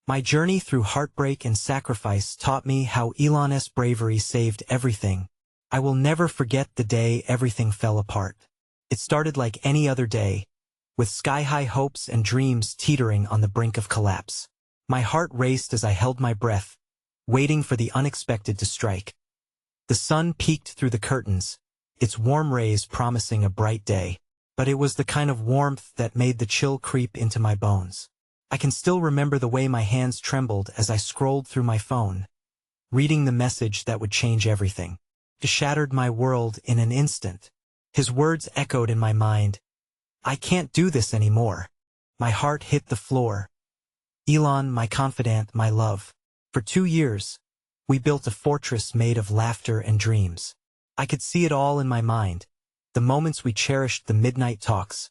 My journey through heartbreak and sacrifice taught me how Elon's bravery saved everything. I will never forget the day everything fell apart. It started like any other day, with sky-high hopes and dreams teetering on the brink of collapse. My heart raced as I held my breath, waiting for the unexpected to strike. The sun peeked through the curtains, its warm rays promising a bright day. But it was the kind of warmth that made the chill creep into my bones. I can still remember the way my hands trembled as I scrolled through my phone, reading the message that would change everything. It shattered my world in an instant. His words echoed in my mind. I can't do this anymore. My heart hit the floor. Elon, my confidant, my love. For 2 years, we built a fortress made of laughter and dreams. I could see it all in my mind. The moments we cherished, the midnight talks,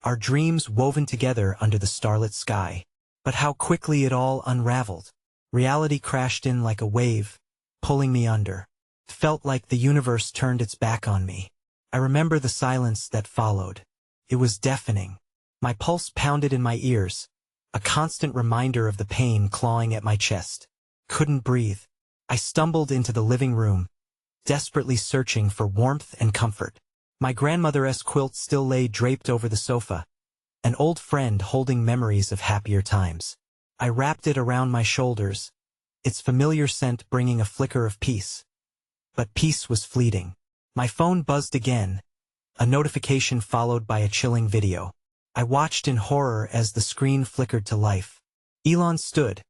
our dreams woven together under the starlit sky. But how quickly it all unraveled. Reality crashed in like a wave, pulling me under. It felt like the universe turned its back on me. I remember the silence that followed. It was deafening. My pulse pounded in my ears, a constant reminder of the pain clawing at my chest. Couldn't breathe. I stumbled into the living room, desperately searching for warmth and comfort. My grandmother's quilt still lay draped over the sofa, an old friend holding memories of happier times. I wrapped it around my shoulders, its familiar scent bringing a flicker of peace. But peace was fleeting. My phone buzzed again, a notification followed by a chilling video. I watched in horror as the screen flickered to life. Elon stood,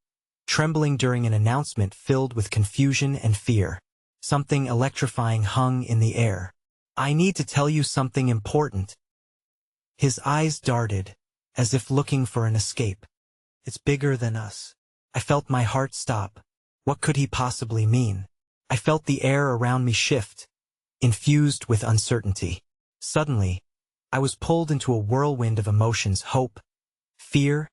trembling during an announcement filled with confusion and fear. Something electrifying hung in the air. I need to tell you something important. His eyes darted, as if looking for an escape. It's bigger than us. I felt my heart stop. What could he possibly mean? I felt the air around me shift, infused with uncertainty. Suddenly, I was pulled into a whirlwind of emotions: hope, fear,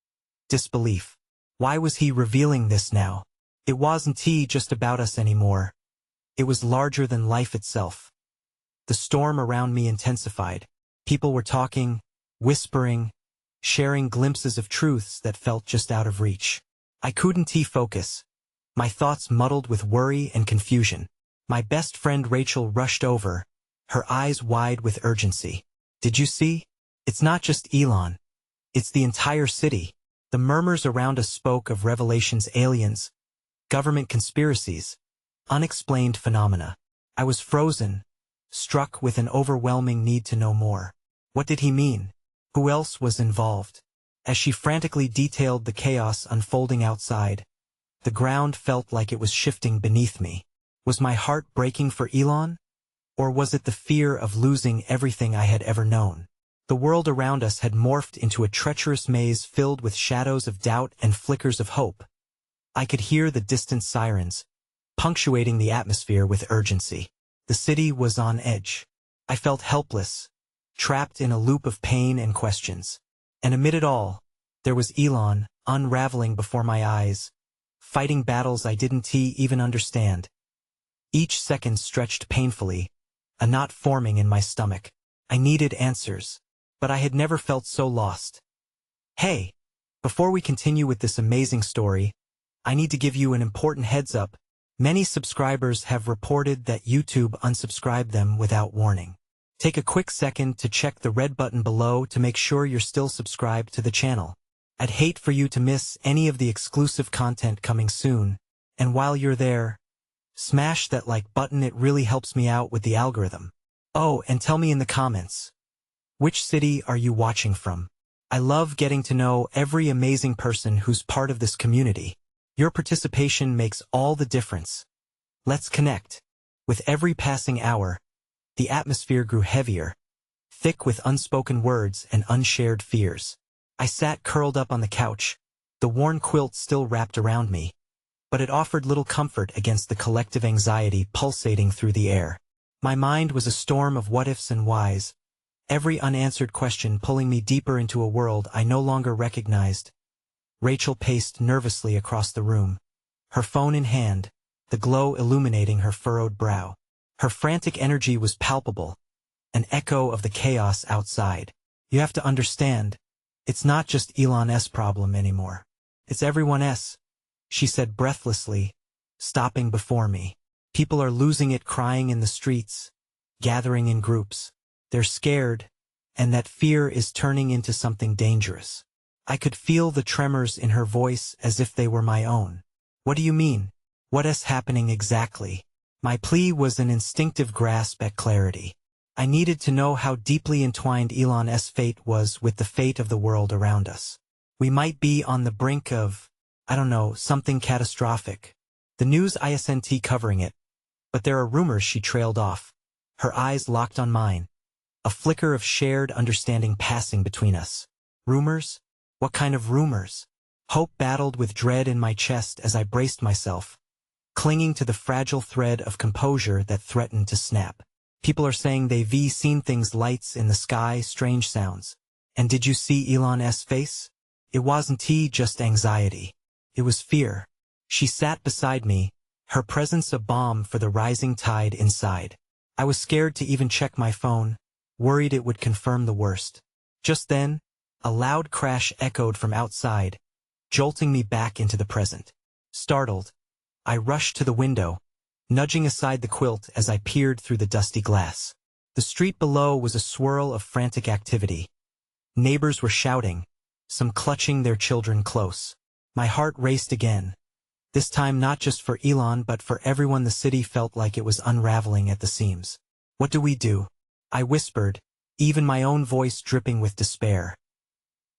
disbelief. Why was he revealing this now? It wasn't just about us anymore. It was larger than life itself. The storm around me intensified. People were talking, whispering, sharing glimpses of truths that felt just out of reach. I couldn't focus. My thoughts muddled with worry and confusion. My best friend Rachel rushed over, her eyes wide with urgency. Did you see? It's not just Elon. It's the entire city. The murmurs around us spoke of revelations, aliens, government conspiracies, unexplained phenomena. I was frozen, struck with an overwhelming need to know more. What did he mean? Who else was involved? As she frantically detailed the chaos unfolding outside, the ground felt like it was shifting beneath me. Was my heart breaking for Elon? Or was it the fear of losing everything I had ever known? The world around us had morphed into a treacherous maze filled with shadows of doubt and flickers of hope. I could hear the distant sirens, punctuating the atmosphere with urgency. The city was on edge. I felt helpless, trapped in a loop of pain and questions. And amid it all, there was Elon, unraveling before my eyes, fighting battles I didn't even understand. Each second stretched painfully, a knot forming in my stomach. I needed answers, but I had never felt so lost. Hey, before we continue with this amazing story, I need to give you an important heads up. Many subscribers have reported that YouTube unsubscribed them without warning. Take a quick second to check the red button below to make sure you're still subscribed to the channel. I'd hate for you to miss any of the exclusive content coming soon, and while you're there, smash that like button. It really helps me out with the algorithm. Oh, and tell me in the comments, which city are you watching from? I love getting to know every amazing person who's part of this community. Your participation makes all the difference. Let's connect. With every passing hour, the atmosphere grew heavier, thick with unspoken words and unshared fears. I sat curled up on the couch, the worn quilt still wrapped around me, but it offered little comfort against the collective anxiety pulsating through the air. My mind was a storm of what-ifs and whys, every unanswered question pulling me deeper into a world I no longer recognized. Rachel paced nervously across the room, her phone in hand, the glow illuminating her furrowed brow. Her frantic energy was palpable, an echo of the chaos outside. You have to understand, it's not just Elon's problem anymore. It's everyone's. she said breathlessly, stopping before me. People are losing it, crying in the streets, gathering in groups. They're scared, and that fear is turning into something dangerous. I could feel the tremors in her voice as if they were my own. What do you mean? What is happening exactly? My plea was an instinctive grasp at clarity. I needed to know how deeply entwined Elon's fate was with the fate of the world around us. We might be on the brink of, I don't know, something catastrophic. The news isn't covering it, but there are rumors. She trailed off, her eyes locked on mine, a flicker of shared understanding passing between us. Rumors? What kind of rumors? Hope battled with dread in my chest as I braced myself, clinging to the fragile thread of composure that threatened to snap. People are saying they've seen things, lights in the sky, strange sounds. And did you see Elon's face? It wasn't just anxiety. It was fear. She sat beside me, her presence a balm for the rising tide inside. I was scared to even check my phone, worried it would confirm the worst. Just then, a loud crash echoed from outside, jolting me back into the present. Startled, I rushed to the window, nudging aside the quilt as I peered through the dusty glass. The street below was a swirl of frantic activity. Neighbors were shouting, some clutching their children close. My heart raced again. This time not just for Elon but for everyone. The city felt like it was unraveling at the seams. What do we do? I whispered, even my own voice dripping with despair.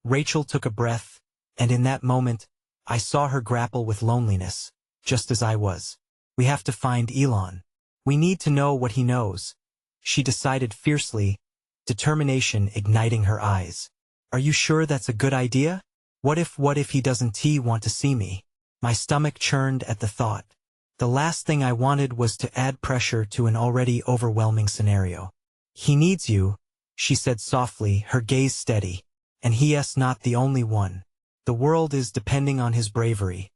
Rachel took a breath, and in that moment, I saw her grapple with loneliness, just as I was. We have to find Elon. We need to know what he knows, she decided fiercely, determination igniting her eyes. Are you sure that's a good idea? What if he doesn't want to see me? My stomach churned at the thought. The last thing I wanted was to add pressure to an already overwhelming scenario. He needs you, she said softly, her gaze steady. And he's not the only one. The world is depending on his bravery.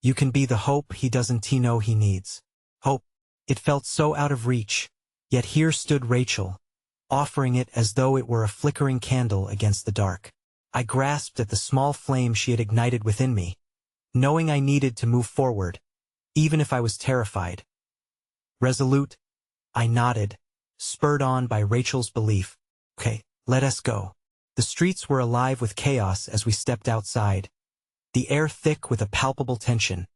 You can be the hope he doesn't know he needs. Hope. It felt so out of reach, yet here stood Rachel, offering it as though it were a flickering candle against the dark. I grasped at the small flame she had ignited within me, knowing I needed to move forward, even if I was terrified. Resolute, I nodded, spurred on by Rachel's belief. Okay, let us go. The streets were alive with chaos as we stepped outside, the air thick with a palpable tension,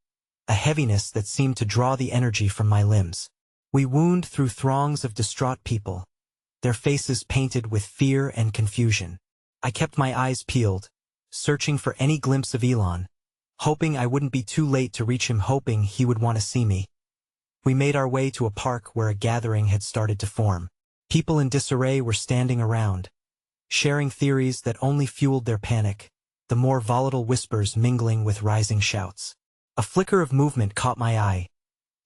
a heaviness that seemed to draw the energy from my limbs. We wound through throngs of distraught people, their faces painted with fear and confusion. I kept my eyes peeled, searching for any glimpse of Elon, hoping I wouldn't be too late to reach him, hoping he would want to see me. We made our way to a park where a gathering had started to form. People in disarray were standing around, sharing theories that only fueled their panic, the more volatile whispers mingling with rising shouts. A flicker of movement caught my eye.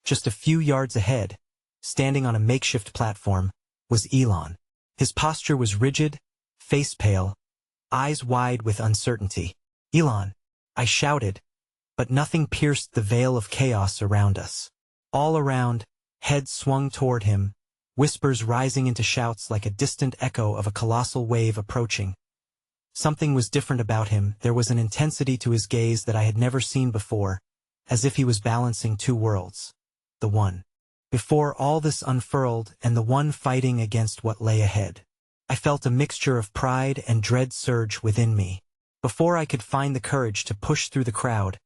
Just a few yards ahead, standing on a makeshift platform, was Elon. His posture was rigid, face pale, eyes wide with uncertainty. Elon, I shouted, but nothing pierced the veil of chaos around us. All around, heads swung toward him, whispers rising into shouts like a distant echo of a colossal wave approaching. Something was different about him. There was an intensity to his gaze that I had never seen before, as if he was balancing two worlds. The one before all this unfurled and the one fighting against what lay ahead. I felt a mixture of pride and dread surge within me. Before I could find the courage to push through the crowd,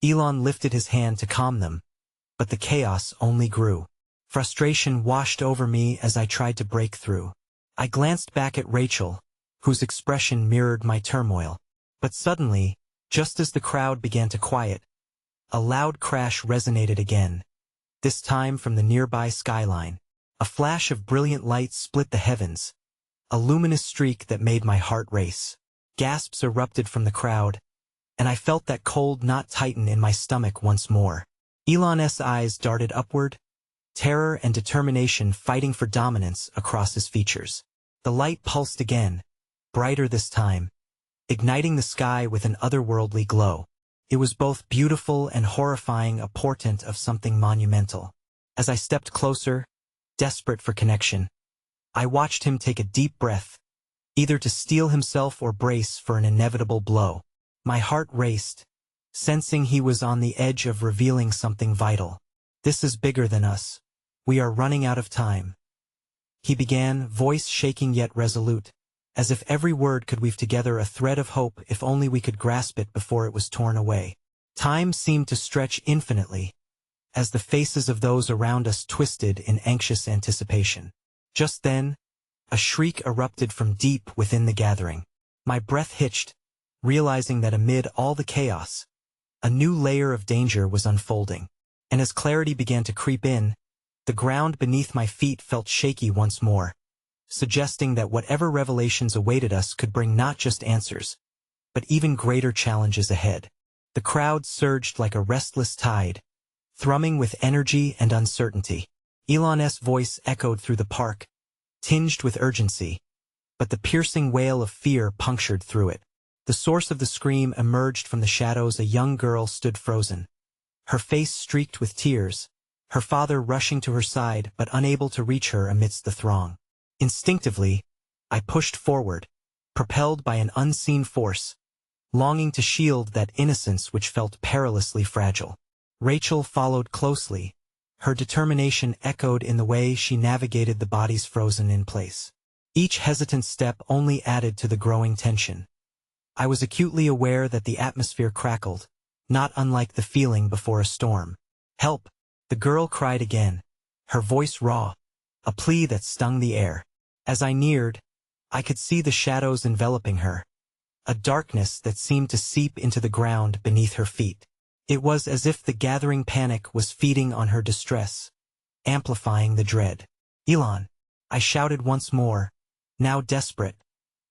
Elon lifted his hand to calm them, but the chaos only grew. Frustration washed over me as I tried to break through. I glanced back at Rachel, whose expression mirrored my turmoil. But suddenly, just as the crowd began to quiet, a loud crash resonated again, this time from the nearby skyline. A flash of brilliant light split the heavens, a luminous streak that made my heart race. Gasps erupted from the crowd, and I felt that cold knot tighten in my stomach once more. Elon's eyes darted upward, terror and determination fighting for dominance across his features. The light pulsed again, brighter this time, igniting the sky with an otherworldly glow. It was both beautiful and horrifying, a portent of something monumental. As I stepped closer, desperate for connection, I watched him take a deep breath, either to steel himself or brace for an inevitable blow. My heart raced, sensing he was on the edge of revealing something vital. "This is bigger than us. We are running out of time," he began, voice shaking yet resolute, as if every word could weave together a thread of hope if only we could grasp it before it was torn away. Time seemed to stretch infinitely, as the faces of those around us twisted in anxious anticipation. Just then, a shriek erupted from deep within the gathering. My breath hitched, realizing that amid all the chaos, a new layer of danger was unfolding. And as clarity began to creep in, the ground beneath my feet felt shaky once more, suggesting that whatever revelations awaited us could bring not just answers, but even greater challenges ahead. The crowd surged like a restless tide, thrumming with energy and uncertainty. Elon's voice echoed through the park, tinged with urgency, but the piercing wail of fear punctured through it. The source of the scream emerged from the shadows. A young girl stood frozen, her face streaked with tears, her father rushing to her side but unable to reach her amidst the throng. Instinctively, I pushed forward, propelled by an unseen force, longing to shield that innocence which felt perilously fragile. Rachel followed closely, her determination echoed in the way she navigated the bodies frozen in place. Each hesitant step only added to the growing tension. I was acutely aware that the atmosphere crackled, not unlike the feeling before a storm. "Help!" the girl cried again, her voice raw, a plea that stung the air. As I neared, I could see the shadows enveloping her, a darkness that seemed to seep into the ground beneath her feet. It was as if the gathering panic was feeding on her distress, amplifying the dread. "Elon!" I shouted once more, now desperate,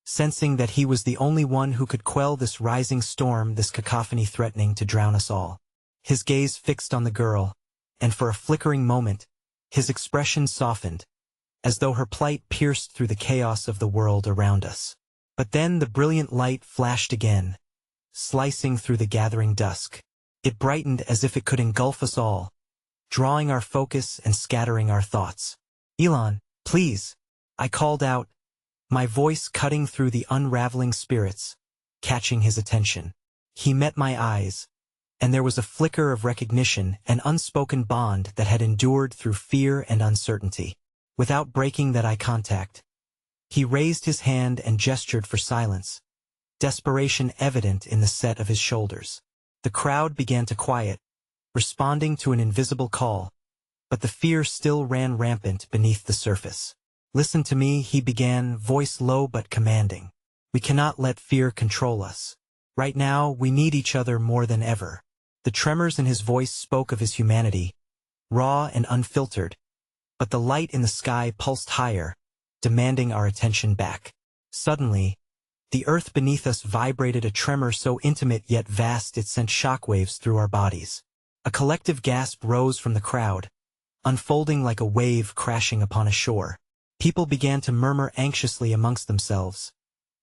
sensing that he was the only one who could quell this rising storm, this cacophony threatening to drown us all. His gaze fixed on the girl, and for a flickering moment, his expression softened, as though her plight pierced through the chaos of the world around us. But then the brilliant light flashed again, slicing through the gathering dusk. It brightened as if it could engulf us all, drawing our focus and scattering our thoughts. "Elon, please!" I called out, my voice cutting through the unraveling spirits, catching his attention. He met my eyes, and there was a flicker of recognition, an unspoken bond that had endured through fear and uncertainty. Without breaking that eye contact, he raised his hand and gestured for silence, desperation evident in the set of his shoulders. The crowd began to quiet, responding to an invisible call, but the fear still ran rampant beneath the surface. "Listen to me," he began, voice low but commanding. "We cannot let fear control us. Right now, we need each other more than ever." The tremors in his voice spoke of his humanity, raw and unfiltered, but the light in the sky pulsed higher, demanding our attention back. Suddenly, the earth beneath us vibrated, a tremor so intimate yet vast it sent shockwaves through our bodies. A collective gasp rose from the crowd, unfolding like a wave crashing upon a shore. People began to murmur anxiously amongst themselves,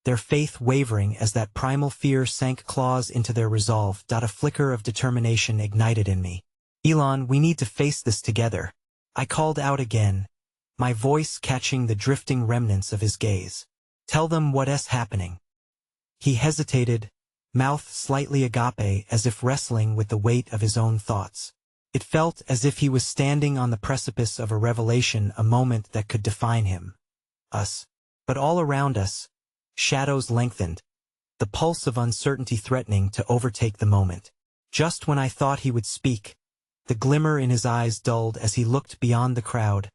their faith wavering as that primal fear sank claws into their resolve. A flicker of determination ignited in me. "Elon, we need to face this together," I called out again, my voice catching the drifting remnants of his gaze. "Tell them what's happening." He hesitated, mouth slightly agape, as if wrestling with the weight of his own thoughts. It felt as if he was standing on the precipice of a revelation, a moment that could define him, us. But all around us, shadows lengthened, the pulse of uncertainty threatening to overtake the moment. Just when I thought he would speak, the glimmer in his eyes dulled as he looked beyond the crowd,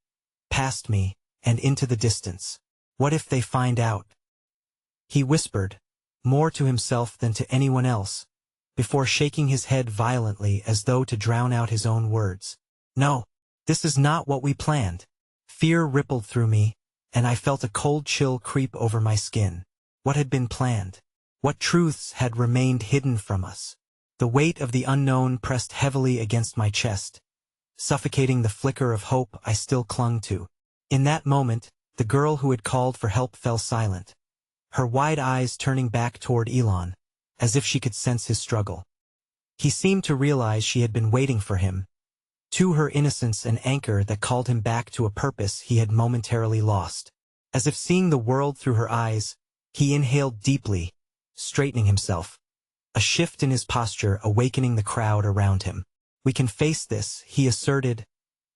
past me, and into the distance. "What if they find out?" he whispered, more to himself than to anyone else, before shaking his head violently as though to drown out his own words. "No, this is not what we planned." Fear rippled through me, and I felt a cold chill creep over my skin. What had been planned? What truths had remained hidden from us? The weight of the unknown pressed heavily against my chest, suffocating the flicker of hope I still clung to. In that moment, the girl who had called for help fell silent, her wide eyes turning back toward Elon, as if she could sense his struggle. He seemed to realize she had been waiting for him, to her innocence an anchor that called him back to a purpose he had momentarily lost. As if seeing the world through her eyes, he inhaled deeply, straightening himself, a shift in his posture awakening the crowd around him. "We can face this," he asserted,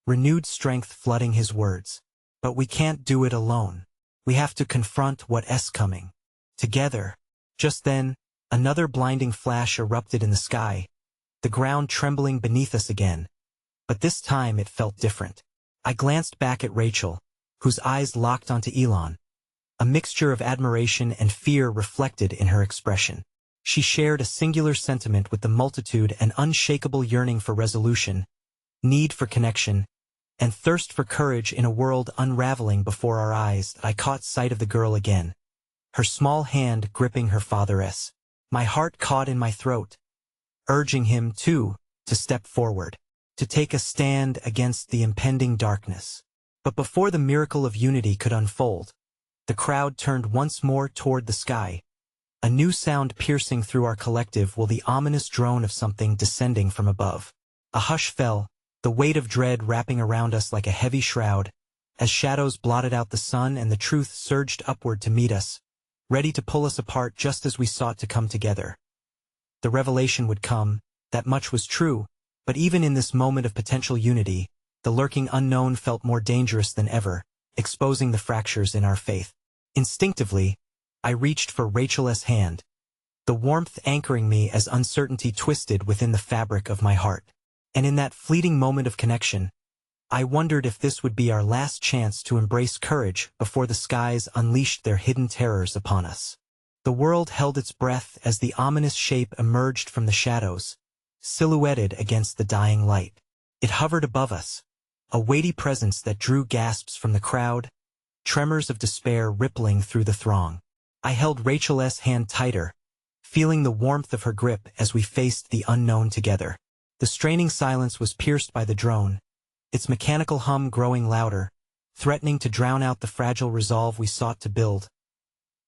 renewed strength flooding his words. "But we can't do it alone. We have to confront what's coming. Together." Just then, another blinding flash erupted in the sky, the ground trembling beneath us again. But this time it felt different. I glanced back at Rachel, whose eyes locked onto Elon. A mixture of admiration and fear reflected in her expression. She shared a singular sentiment with the multitude, an unshakable yearning for resolution, need for connection, and thirst for courage in a world unraveling before our eyes. I caught sight of the girl again, her small hand gripping her father's. My heart caught in my throat, urging him, too, to step forward, to take a stand against the impending darkness. But before the miracle of unity could unfold, the crowd turned once more toward the sky, a new sound piercing through our collective will the ominous drone of something descending from above. A hush fell, the weight of dread wrapping around us like a heavy shroud, as shadows blotted out the sun and the truth surged upward to meet us, ready to pull us apart just as we sought to come together. The revelation would come, that much was true, but even in this moment of potential unity, the lurking unknown felt more dangerous than ever, exposing the fractures in our faith. Instinctively, I reached for Rachel's hand, the warmth anchoring me as uncertainty twisted within the fabric of my heart. And in that fleeting moment of connection, I wondered if this would be our last chance to embrace courage before the skies unleashed their hidden terrors upon us. The world held its breath as the ominous shape emerged from the shadows, silhouetted against the dying light. It hovered above us, a weighty presence that drew gasps from the crowd, tremors of despair rippling through the throng. I held Rachel's hand tighter, feeling the warmth of her grip as we faced the unknown together. The straining silence was pierced by the drone, its mechanical hum growing louder, threatening to drown out the fragile resolve we sought to build.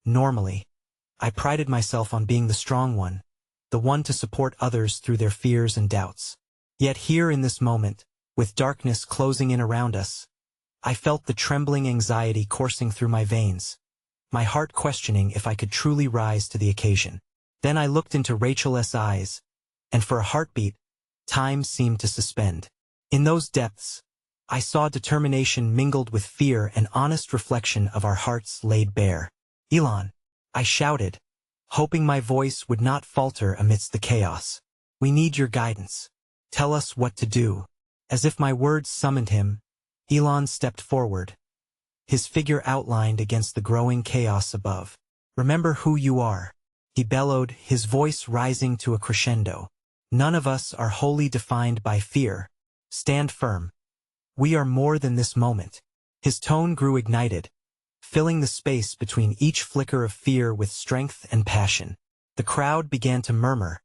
Normally, I prided myself on being the strong one, the one to support others through their fears and doubts. Yet here in this moment, with darkness closing in around us, I felt the trembling anxiety coursing through my veins, my heart questioning if I could truly rise to the occasion. Then I looked into Rachel's eyes, and for a heartbeat, time seemed to suspend. In those depths, I saw determination mingled with fear, an honest reflection of our hearts laid bare. "Elon," I shouted, hoping my voice would not falter amidst the chaos. "We need your guidance. Tell us what to do." As if my words summoned him, Elon stepped forward, his figure outlined against the growing chaos above. "Remember who you are," he bellowed, his voice rising to a crescendo. "None of us are wholly defined by fear. Stand firm. We are more than this moment." His tone grew ignited, filling the space between each flicker of fear with strength and passion. The crowd began to murmur,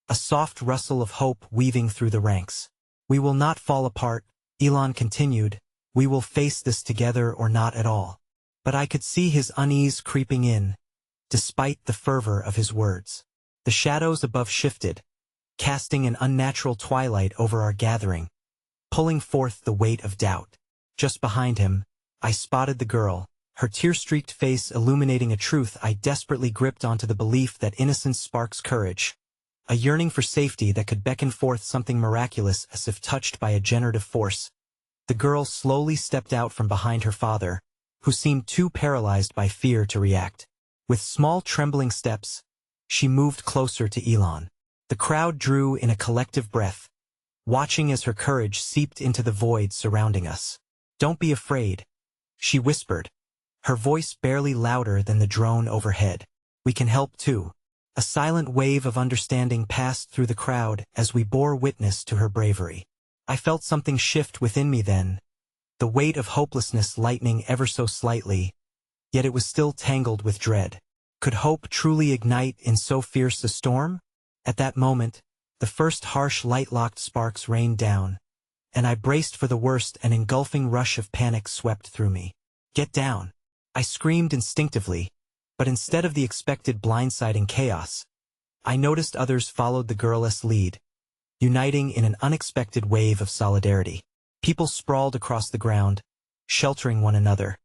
a soft rustle of hope weaving through the ranks. "We will not fall apart," Elon continued. "We will face this together or not at all." But I could see his unease creeping in, despite the fervor of his words. The shadows above shifted, casting an unnatural twilight over our gathering, pulling forth the weight of doubt. Just behind him, I spotted the girl, her tear-streaked face illuminating a truth I desperately gripped onto, the belief that innocence sparks courage, a yearning for safety that could beckon forth something miraculous as if touched by a generative force. The girl slowly stepped out from behind her father, who seemed too paralyzed by fear to react. With small trembling steps, she moved closer to Elon. The crowd drew in a collective breath, watching as her courage seeped into the void surrounding us. "Don't be afraid," she whispered, her voice barely louder than the drone overhead. "We can help too." A silent wave of understanding passed through the crowd as we bore witness to her bravery. I felt something shift within me then, the weight of hopelessness lightening ever so slightly, yet it was still tangled with dread. Could hope truly ignite in so fierce a storm? At that moment, the first harsh light-locked sparks rained down, and I braced for the worst. An engulfing rush of panic swept through me. "Get down!" I screamed instinctively, but instead of the expected blindsiding chaos, I noticed others followed the girl's lead, uniting in an unexpected wave of solidarity. People sprawled across the ground, sheltering one another,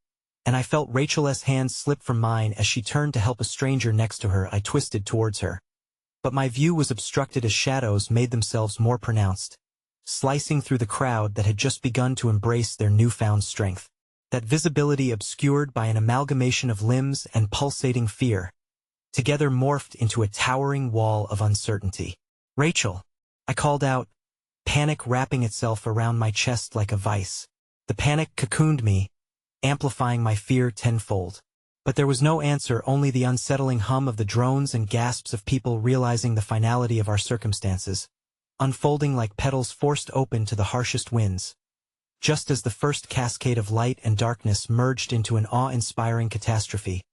and I felt Rachel's hand slip from mine as she turned to help a stranger next to her. I twisted towards her, but my view was obstructed as shadows made themselves more pronounced, slicing through the crowd that had just begun to embrace their newfound strength. That visibility obscured by an amalgamation of limbs and pulsating fear, together morphed into a towering wall of uncertainty. "Rachel!" I called out, panic wrapping itself around my chest like a vice. The panic cocooned me, amplifying my fear tenfold. But there was no answer, only the unsettling hum of the drones and gasps of people realizing the finality of our circumstances, unfolding like petals forced open to the harshest winds. Just as the first cascade of light and darkness merged into an awe-inspiring catastrophe,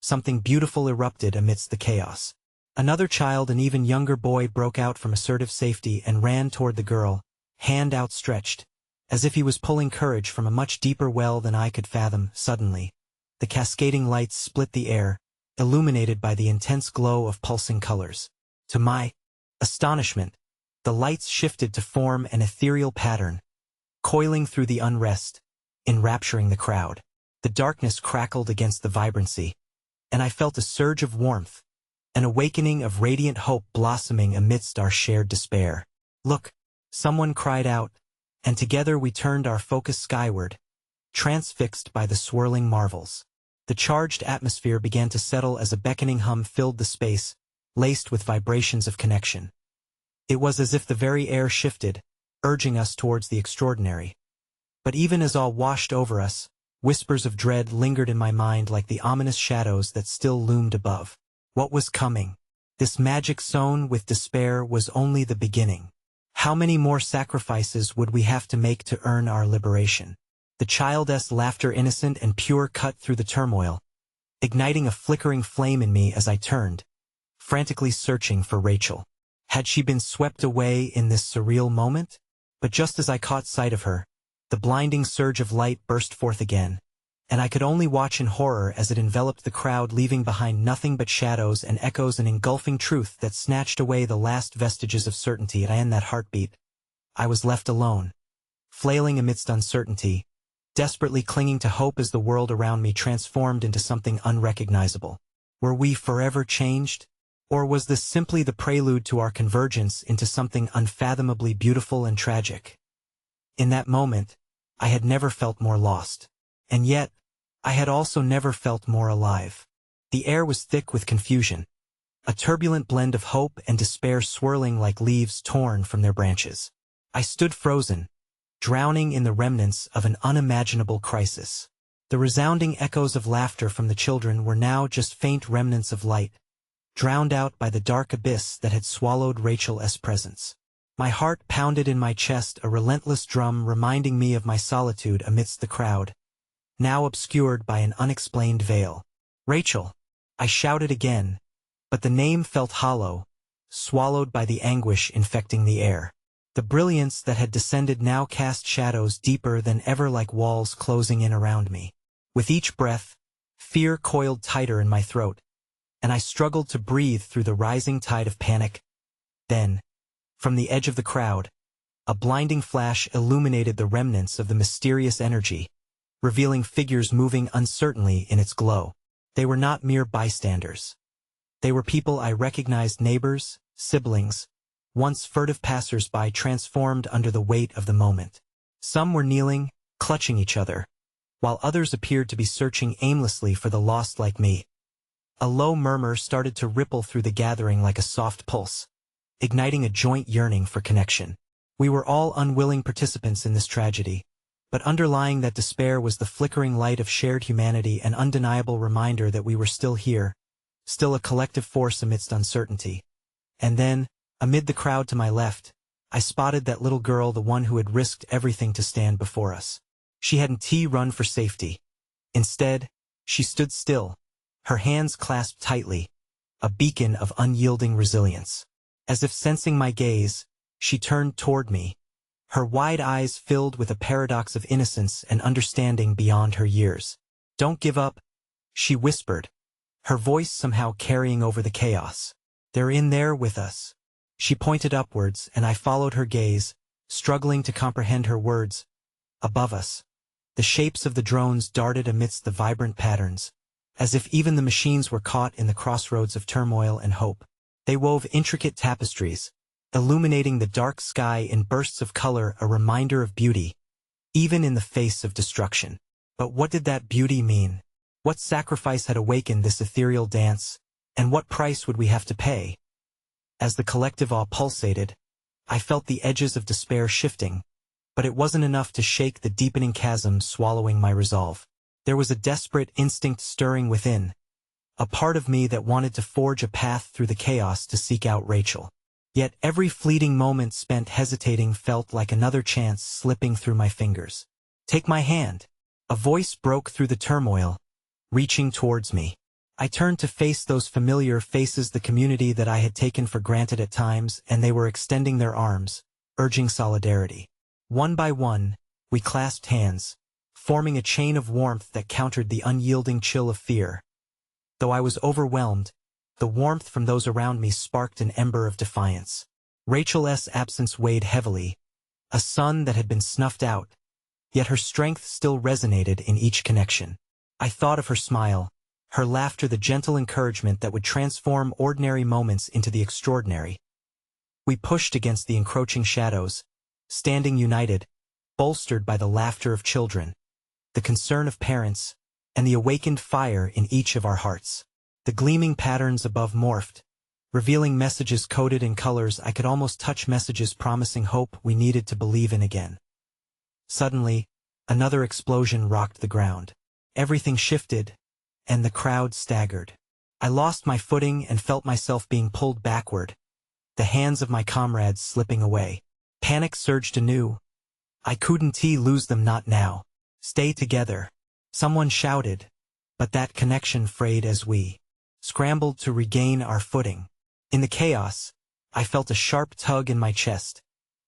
something beautiful erupted amidst the chaos. Another child, an even younger boy, broke out from assertive safety and ran toward the girl, hand outstretched, as if he was pulling courage from a much deeper well than I could fathom. Suddenly, the cascading lights split the air, illuminated by the intense glow of pulsing colors. To my astonishment, the lights shifted to form an ethereal pattern, coiling through the unrest, enrapturing the crowd. The darkness crackled against the vibrancy, and I felt a surge of warmth, an awakening of radiant hope blossoming amidst our shared despair. "Look!" someone cried out, and together we turned our focus skyward, transfixed by the swirling marvels. The charged atmosphere began to settle as a beckoning hum filled the space, laced with vibrations of connection. It was as if the very air shifted, urging us towards the extraordinary. But even as all washed over us, whispers of dread lingered in my mind like the ominous shadows that still loomed above. What was coming? This magic sown with despair was only the beginning. How many more sacrifices would we have to make to earn our liberation? The child's laughter, innocent and pure, cut through the turmoil, igniting a flickering flame in me as I turned, frantically searching for Rachel. Had she been swept away in this surreal moment? But just as I caught sight of her, the blinding surge of light burst forth again, and I could only watch in horror as it enveloped the crowd, leaving behind nothing but shadows and echoes, an engulfing truth that snatched away the last vestiges of certainty and that heartbeat. I was left alone, flailing amidst uncertainty, desperately clinging to hope as the world around me transformed into something unrecognizable. Were we forever changed? Or was this simply the prelude to our convergence into something unfathomably beautiful and tragic? In that moment, I had never felt more lost. And yet, I had also never felt more alive. The air was thick with confusion, a turbulent blend of hope and despair swirling like leaves torn from their branches. I stood frozen, drowning in the remnants of an unimaginable crisis. The resounding echoes of laughter from the children were now just faint remnants of light, drowned out by the dark abyss that had swallowed Rachel's presence. My heart pounded in my chest, a relentless drum reminding me of my solitude amidst the crowd, now obscured by an unexplained veil. "Rachel!" I shouted again, but the name felt hollow, swallowed by the anguish infecting the air. The brilliance that had descended now cast shadows deeper than ever, like walls closing in around me. With each breath, fear coiled tighter in my throat, and I struggled to breathe through the rising tide of panic. Then, from the edge of the crowd, a blinding flash illuminated the remnants of the mysterious energy, revealing figures moving uncertainly in its glow. They were not mere bystanders. They were people I recognized, neighbors, siblings, once furtive passers-by transformed under the weight of the moment. Some were kneeling, clutching each other, while others appeared to be searching aimlessly for the lost like me. A low murmur started to ripple through the gathering like a soft pulse, igniting a joint yearning for connection. We were all unwilling participants in this tragedy, but underlying that despair was the flickering light of shared humanity, an undeniable reminder that we were still here, still a collective force amidst uncertainty. And then, amid the crowd to my left, I spotted that little girl, the one who had risked everything to stand before us. She hadn't run for safety. Instead, she stood still, her hands clasped tightly, a beacon of unyielding resilience. As if sensing my gaze, she turned toward me, her wide eyes filled with a paradox of innocence and understanding beyond her years. "Don't give up," she whispered, her voice somehow carrying over the chaos. "They're in there with us." She pointed upwards, and I followed her gaze, struggling to comprehend her words. Above us, the shapes of the drones darted amidst the vibrant patterns, as if even the machines were caught in the crossroads of turmoil and hope. They wove intricate tapestries, illuminating the dark sky in bursts of color, a reminder of beauty, even in the face of destruction. But what did that beauty mean? What sacrifice had awakened this ethereal dance, and what price would we have to pay? As the collective awe pulsated, I felt the edges of despair shifting, but it wasn't enough to shake the deepening chasm swallowing my resolve. There was a desperate instinct stirring within, a part of me that wanted to forge a path through the chaos to seek out Rachel. Yet every fleeting moment spent hesitating felt like another chance slipping through my fingers. "Take my hand." A voice broke through the turmoil, reaching towards me. I turned to face those familiar faces, the community that I had taken for granted at times, and they were extending their arms, urging solidarity. One by one, we clasped hands, forming a chain of warmth that countered the unyielding chill of fear. Though I was overwhelmed, the warmth from those around me sparked an ember of defiance. Rachel's absence weighed heavily, a sun that had been snuffed out, yet her strength still resonated in each connection. I thought of her smile, her laughter, the gentle encouragement that would transform ordinary moments into the extraordinary. We pushed against the encroaching shadows, standing united, bolstered by the laughter of children, the concern of parents, and the awakened fire in each of our hearts. The gleaming patterns above morphed, revealing messages coded in colors I could almost touch, messages promising hope we needed to believe in again. Suddenly, another explosion rocked the ground. Everything shifted, and the crowd staggered. I lost my footing and felt myself being pulled backward, the hands of my comrades slipping away. Panic surged anew. "I couldn't lose them, not now. Stay together," someone shouted, but that connection frayed as we scrambled to regain our footing. In the chaos, I felt a sharp tug in my chest,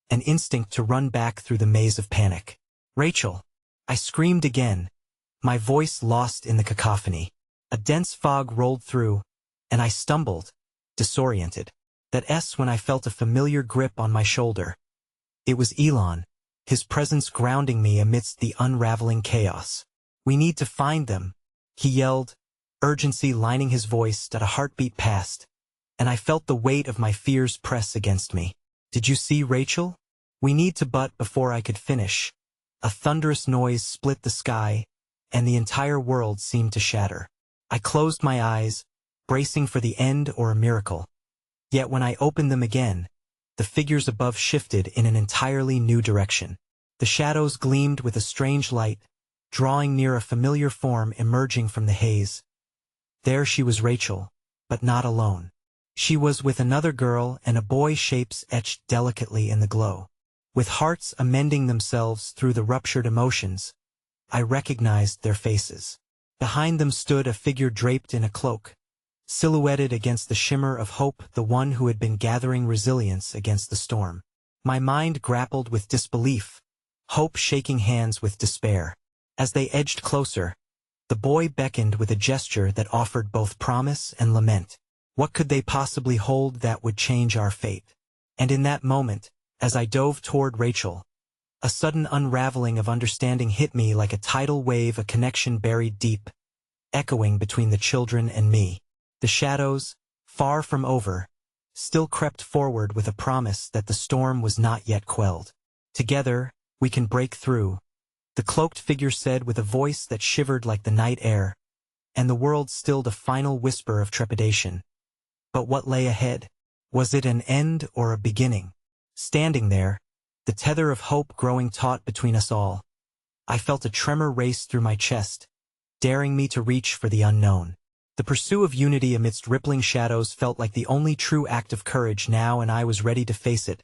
an instinct to run back through the maze of panic. "Rachel!" I screamed again, my voice lost in the cacophony. A dense fog rolled through, and I stumbled, disoriented. That's when I felt a familiar grip on my shoulder. It was Elon, his presence grounding me amidst the unraveling chaos. "We need to find them," he yelled, urgency lining his voice. At a heartbeat passed, and I felt the weight of my fears press against me. "Did you see Rachel?" "We need to," but before I could finish, a thunderous noise split the sky, and the entire world seemed to shatter. I closed my eyes, bracing for the end or a miracle. Yet when I opened them again, the figures above shifted in an entirely new direction. The shadows gleamed with a strange light, drawing near, a familiar form emerging from the haze. There she was, Rachel, but not alone. She was with another girl, and a boy, shapes etched delicately in the glow. With hearts amending themselves through the ruptured emotions, I recognized their faces. Behind them stood a figure draped in a cloak, silhouetted against the shimmer of hope, the one who had been gathering resilience against the storm. My mind grappled with disbelief, hope shaking hands with despair. As they edged closer, the boy beckoned with a gesture that offered both promise and lament. What could they possibly hold that would change our fate? And in that moment, as I dove toward Rachel, a sudden unraveling of understanding hit me like a tidal wave, a connection buried deep, echoing between the children and me. The shadows, far from over, still crept forward with a promise that the storm was not yet quelled. "Together, we can break through," the cloaked figure said with a voice that shivered like the night air, and the world stilled, a final whisper of trepidation. But what lay ahead? Was it an end or a beginning? Standing there, the tether of hope growing taut between us all, I felt a tremor race through my chest, daring me to reach for the unknown. The pursuit of unity amidst rippling shadows felt like the only true act of courage now, and I was ready to face it,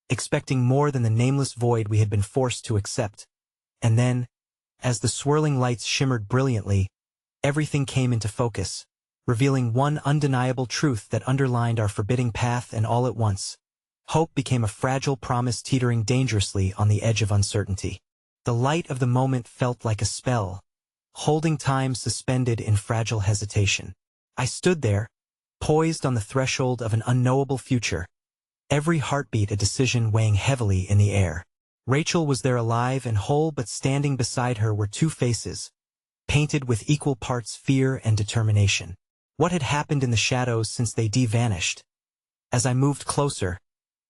expecting more than the nameless void we had been forced to accept. And then, as the swirling lights shimmered brilliantly, everything came into focus, revealing one undeniable truth that underlined our forbidding path, and all at once, hope became a fragile promise teetering dangerously on the edge of uncertainty. The light of the moment felt like a spell, holding time suspended in fragile hesitation. I stood there, poised on the threshold of an unknowable future, every heartbeat a decision weighing heavily in the air. Rachel was there, alive and whole, but standing beside her were two faces, painted with equal parts fear and determination. What had happened in the shadows since they vanished? As I moved closer,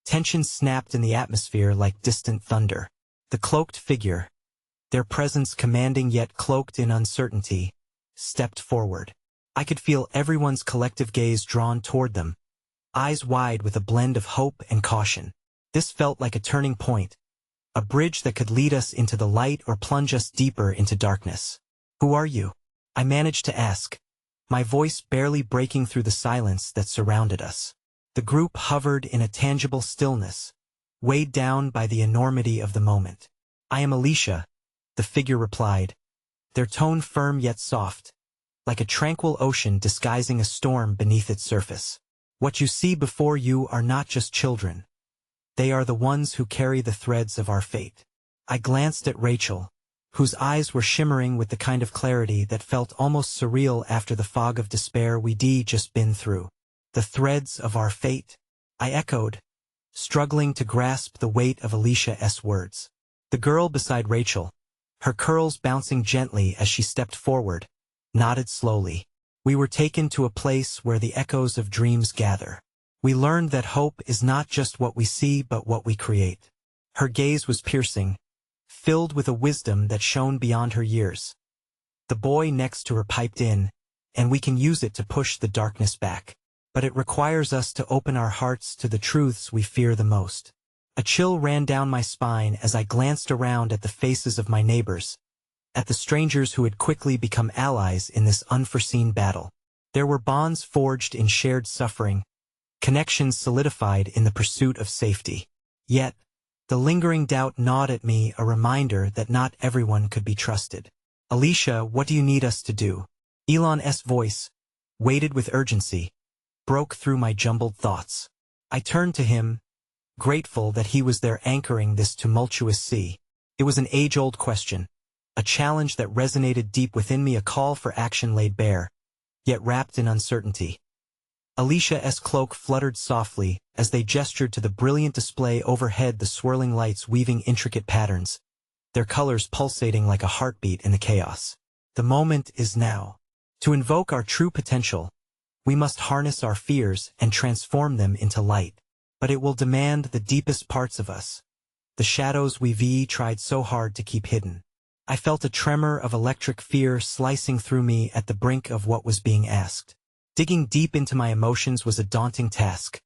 tension snapped in the atmosphere like distant thunder. The cloaked figure, their presence commanding yet cloaked in uncertainty, stepped forward. I could feel everyone's collective gaze drawn toward them, eyes wide with a blend of hope and caution. This felt like a turning point, a bridge that could lead us into the light or plunge us deeper into darkness. "Who are you?" I managed to ask, my voice barely breaking through the silence that surrounded us. The group hovered in a tangible stillness, weighed down by the enormity of the moment. "I am Alicia," the figure replied, their tone firm yet soft, like a tranquil ocean disguising a storm beneath its surface. "What you see before you are not just children. They are the ones who carry the threads of our fate." I glanced at Rachel, whose eyes were shimmering with the kind of clarity that felt almost surreal after the fog of despair we'd just been through. "The threads of our fate?" I echoed, struggling to grasp the weight of Alicia's words. The girl beside Rachel, her curls bouncing gently as she stepped forward, nodded slowly. "We were taken to a place where the echoes of dreams gather. We learned that hope is not just what we see but what we create." Her gaze was piercing, filled with a wisdom that shone beyond her years. The boy next to her piped in, "And we can use it to push the darkness back. But it requires us to open our hearts to the truths we fear the most." A chill ran down my spine as I glanced around at the faces of my neighbors, at the strangers who had quickly become allies in this unforeseen battle. There were bonds forged in shared suffering, connections solidified in the pursuit of safety. Yet, the lingering doubt gnawed at me, a reminder that not everyone could be trusted. "Alicia, what do you need us to do?" Elon's voice, weighted with urgency, broke through my jumbled thoughts. I turned to him, grateful that he was there anchoring this tumultuous sea. It was an age-old question, a challenge that resonated deep within me, a call for action laid bare, yet wrapped in uncertainty. Alicia's cloak fluttered softly as they gestured to the brilliant display overhead, the swirling lights weaving intricate patterns, their colors pulsating like a heartbeat in the chaos. "The moment is now. To invoke our true potential, we must harness our fears and transform them into light. But it will demand the deepest parts of us, the shadows we've tried so hard to keep hidden." I felt a tremor of electric fear slicing through me at the brink of what was being asked. Digging deep into my emotions was a daunting task,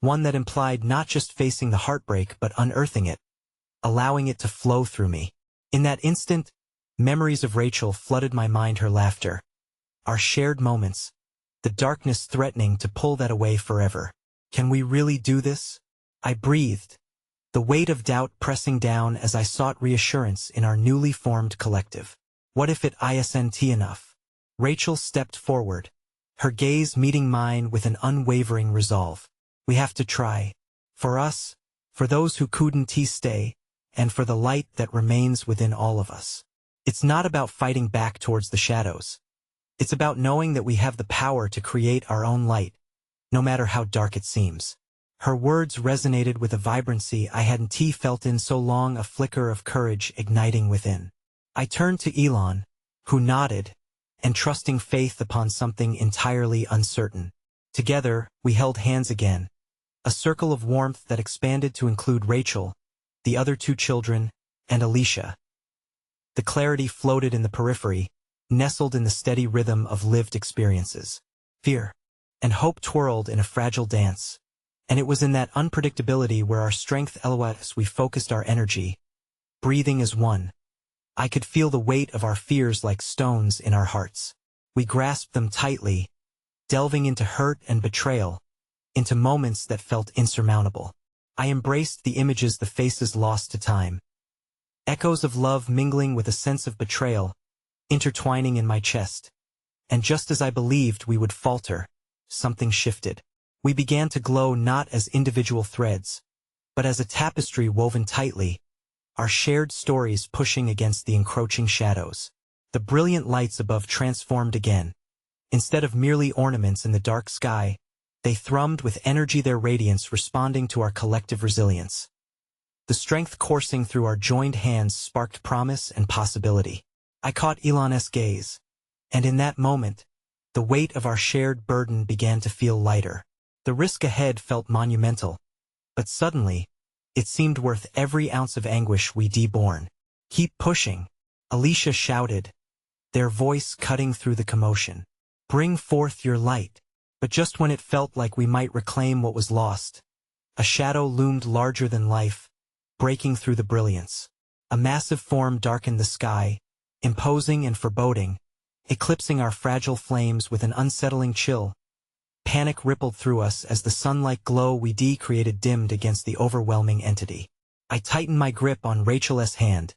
one that implied not just facing the heartbreak but unearthing it, allowing it to flow through me. In that instant, memories of Rachel flooded my mind, her laughter, our shared moments, the darkness threatening to pull that away forever. "Can we really do this?" I breathed, the weight of doubt pressing down as I sought reassurance in our newly formed collective. "What if it isn't enough?" Rachel stepped forward, her gaze meeting mine with an unwavering resolve. "We have to try. For us, for those who couldn't stay, and for the light that remains within all of us. It's not about fighting back towards the shadows. It's about knowing that we have the power to create our own light, no matter how dark it seems." Her words resonated with a vibrancy I hadn't felt in so long, a flicker of courage igniting within. I turned to Elon, who nodded, entrusting faith upon something entirely uncertain. Together, we held hands again, a circle of warmth that expanded to include Rachel, the other two children, and Alicia. The clarity floated in the periphery, nestled in the steady rhythm of lived experiences. Fear and hope twirled in a fragile dance, and it was in that unpredictability where our strength elowed as we focused our energy, breathing as one. I could feel the weight of our fears like stones in our hearts. We grasped them tightly, delving into hurt and betrayal, into moments that felt insurmountable. I embraced the images, the faces lost to time, echoes of love mingling with a sense of betrayal, intertwining in my chest. And just as I believed we would falter, something shifted. We began to glow not as individual threads, but as a tapestry woven tightly, our shared stories pushing against the encroaching shadows. The brilliant lights above transformed again. Instead of merely ornaments in the dark sky, they thrummed with energy, their radiance responding to our collective resilience. The strength coursing through our joined hands sparked promise and possibility. I caught Elon's gaze, and in that moment, the weight of our shared burden began to feel lighter. The risk ahead felt monumental, but suddenly, it seemed worth every ounce of anguish we'd borne. "Keep pushing," Alicia shouted, their voice cutting through the commotion. "Bring forth your light." But just when it felt like we might reclaim what was lost, a shadow loomed larger than life, breaking through the brilliance. A massive form darkened the sky, imposing and foreboding, eclipsing our fragile flames with an unsettling chill. Panic rippled through us as the sun-like glow we created dimmed against the overwhelming entity. I tightened my grip on Rachel's hand,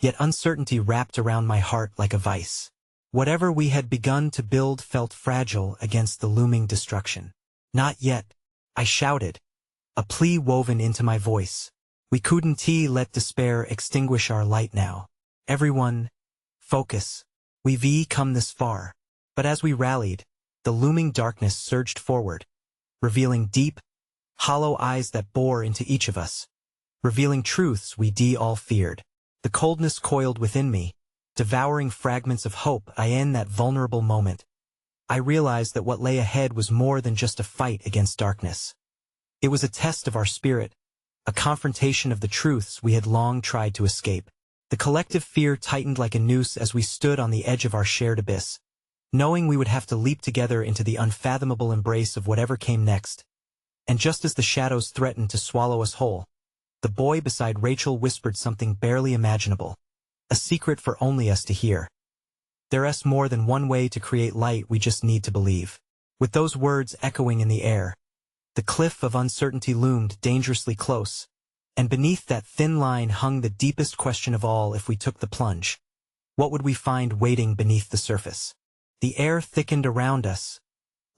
yet uncertainty wrapped around my heart like a vice. Whatever we had begun to build felt fragile against the looming destruction. "Not yet," I shouted, a plea woven into my voice. We couldn't let despair extinguish our light now. "Everyone, focus. We've come this far." But as we rallied, the looming darkness surged forward, revealing deep, hollow eyes that bore into each of us, revealing truths we all feared. The coldness coiled within me, devouring fragments of hope. In that vulnerable moment, I realized that what lay ahead was more than just a fight against darkness. It was a test of our spirit, a confrontation of the truths we had long tried to escape. The collective fear tightened like a noose as we stood on the edge of our shared abyss, knowing we would have to leap together into the unfathomable embrace of whatever came next. And just as the shadows threatened to swallow us whole, the boy beside Rachel whispered something barely imaginable, a secret for only us to hear. "There's more than one way to create light, we just need to believe." With those words echoing in the air, the cliff of uncertainty loomed dangerously close, and beneath that thin line hung the deepest question of all. If we took the plunge, what would we find waiting beneath the surface? The air thickened around us,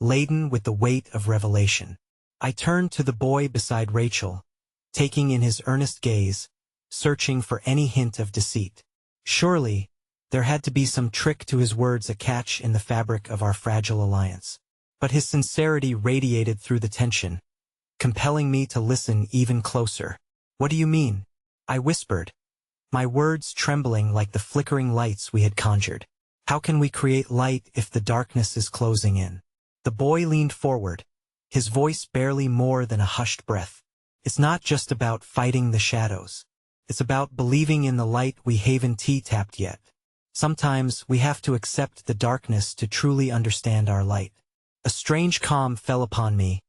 laden with the weight of revelation. I turned to the boy beside Rachel, taking in his earnest gaze, searching for any hint of deceit. Surely, there had to be some trick to his words, a catch in the fabric of our fragile alliance. But his sincerity radiated through the tension, compelling me to listen even closer. "What do you mean?" I whispered, my words trembling like the flickering lights we had conjured. "How can we create light if the darkness is closing in?" The boy leaned forward, his voice barely more than a hushed breath. "It's not just about fighting the shadows. It's about believing in the light we haven't tapped yet. Sometimes we have to accept the darkness to truly understand our light." A strange calm fell upon me,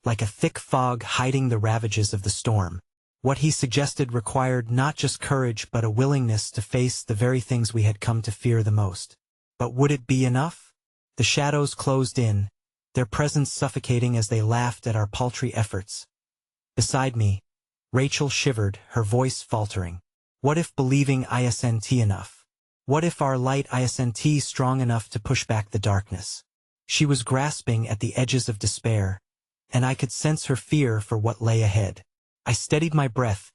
like a thick fog hiding the ravages of the storm. What he suggested required not just courage but a willingness to face the very things we had come to fear the most. But would it be enough? The shadows closed in, their presence suffocating as they laughed at our paltry efforts. Beside me, Rachel shivered, her voice faltering. "What if believing isn't enough? What if our light isn't strong enough to push back the darkness?" She was grasping at the edges of despair, and I could sense her fear for what lay ahead. I steadied my breath,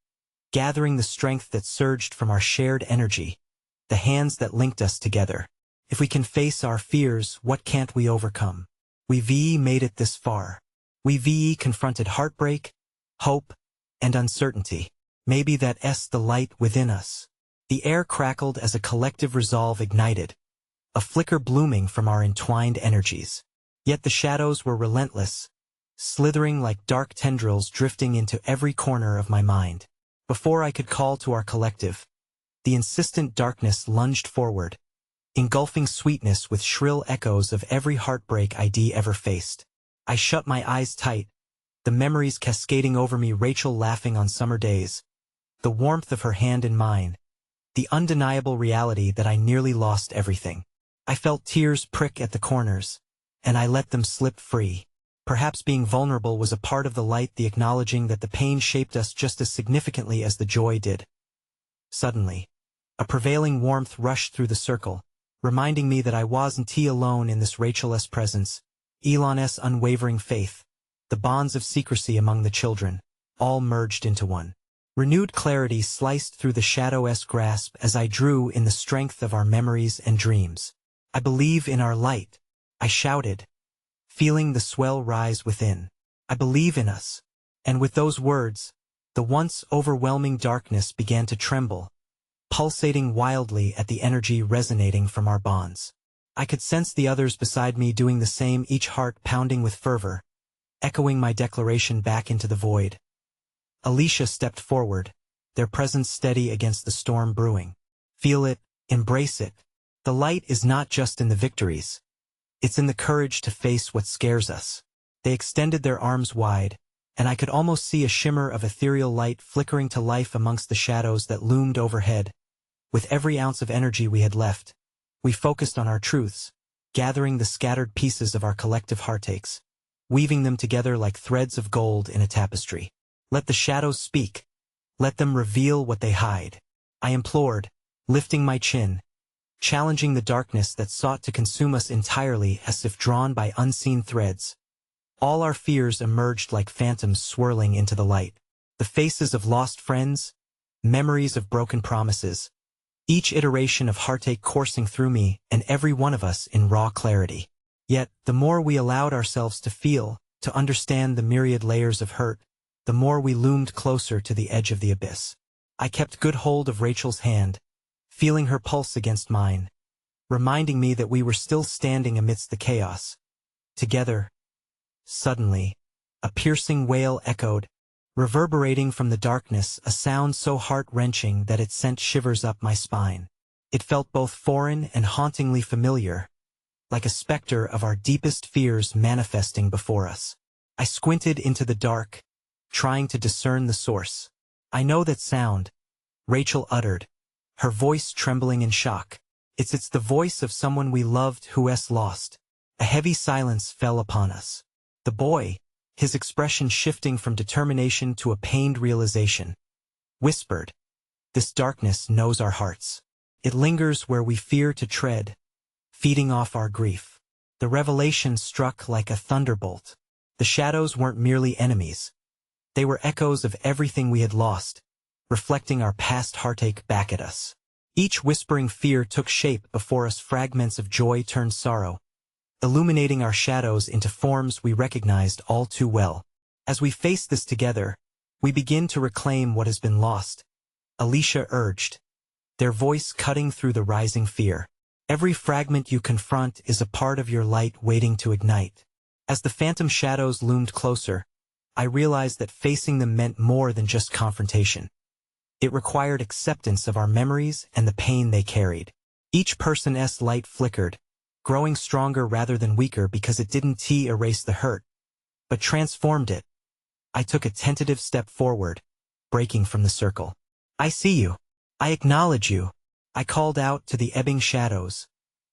gathering the strength that surged from our shared energy, the hands that linked us together. If we can face our fears, what can't we overcome? We've made it this far. We've confronted heartbreak, hope, and uncertainty. Maybe that's the light within us. The air crackled as a collective resolve ignited, a flicker blooming from our entwined energies. Yet the shadows were relentless, slithering like dark tendrils drifting into every corner of my mind. Before I could call to our collective, the insistent darkness lunged forward, engulfing sweetness with shrill echoes of every heartbreak I'd ever faced. I shut my eyes tight, the memories cascading over me, Rachel laughing on summer days, the warmth of her hand in mine, the undeniable reality that I nearly lost everything. I felt tears prick at the corners, and I let them slip free. Perhaps being vulnerable was a part of the light, the acknowledging that the pain shaped us just as significantly as the joy did. Suddenly, a prevailing warmth rushed through the circle, reminding me that I wasn't alone in this. Rachel's presence, Elon's unwavering faith, the bonds of secrecy among the children, all merged into one. Renewed clarity sliced through the shadow's grasp as I drew in the strength of our memories and dreams. "I believe in our light," I shouted, feeling the swell rise within. "I believe in us." And with those words, the once overwhelming darkness began to tremble, pulsating wildly at the energy resonating from our bonds. I could sense the others beside me doing the same, each heart pounding with fervor, echoing my declaration back into the void. Alicia stepped forward, their presence steady against the storm brewing. Feel it, embrace it. The light is not just in the victories. It's in the courage to face what scares us. They extended their arms wide, and I could almost see a shimmer of ethereal light flickering to life amongst the shadows that loomed overhead. With every ounce of energy we had left, we focused on our truths, gathering the scattered pieces of our collective heartaches, weaving them together like threads of gold in a tapestry. Let the shadows speak. Let them reveal what they hide. I implored, lifting my chin, challenging the darkness that sought to consume us entirely as if drawn by unseen threads. All our fears emerged like phantoms swirling into the light. The faces of lost friends, memories of broken promises, each iteration of heartache coursing through me and every one of us in raw clarity. Yet, the more we allowed ourselves to feel, to understand the myriad layers of hurt, the more we loomed closer to the edge of the abyss. I kept good hold of Rachel's hand, feeling her pulse against mine, reminding me that we were still standing amidst the chaos. Together. Suddenly, a piercing wail echoed, reverberating from the darkness, a sound so heart-wrenching that it sent shivers up my spine. It felt both foreign and hauntingly familiar, like a specter of our deepest fears manifesting before us. I squinted into the dark, trying to discern the source. "I know that sound," Rachel uttered, her voice trembling in shock. It's the voice of someone we loved who's lost." A heavy silence fell upon us. The boy, his expression shifting from determination to a pained realization, whispered, "This darkness knows our hearts. It lingers where we fear to tread, feeding off our grief." The revelation struck like a thunderbolt. The shadows weren't merely enemies. They were echoes of everything we had lost, reflecting our past heartache back at us. Each whispering fear took shape before us, fragments of joy turned sorrow, illuminating our shadows into forms we recognized all too well. As we face this together, we begin to reclaim what has been lost, Alicia urged, their voice cutting through the rising fear. "Every fragment you confront is a part of your light waiting to ignite." As the phantom shadows loomed closer, I realized that facing them meant more than just confrontation. It required acceptance of our memories and the pain they carried. Each person's light flickered, growing stronger rather than weaker because it didn't erase the hurt, but transformed it. I took a tentative step forward, breaking from the circle. "I see you. I acknowledge you," I called out to the ebbing shadows,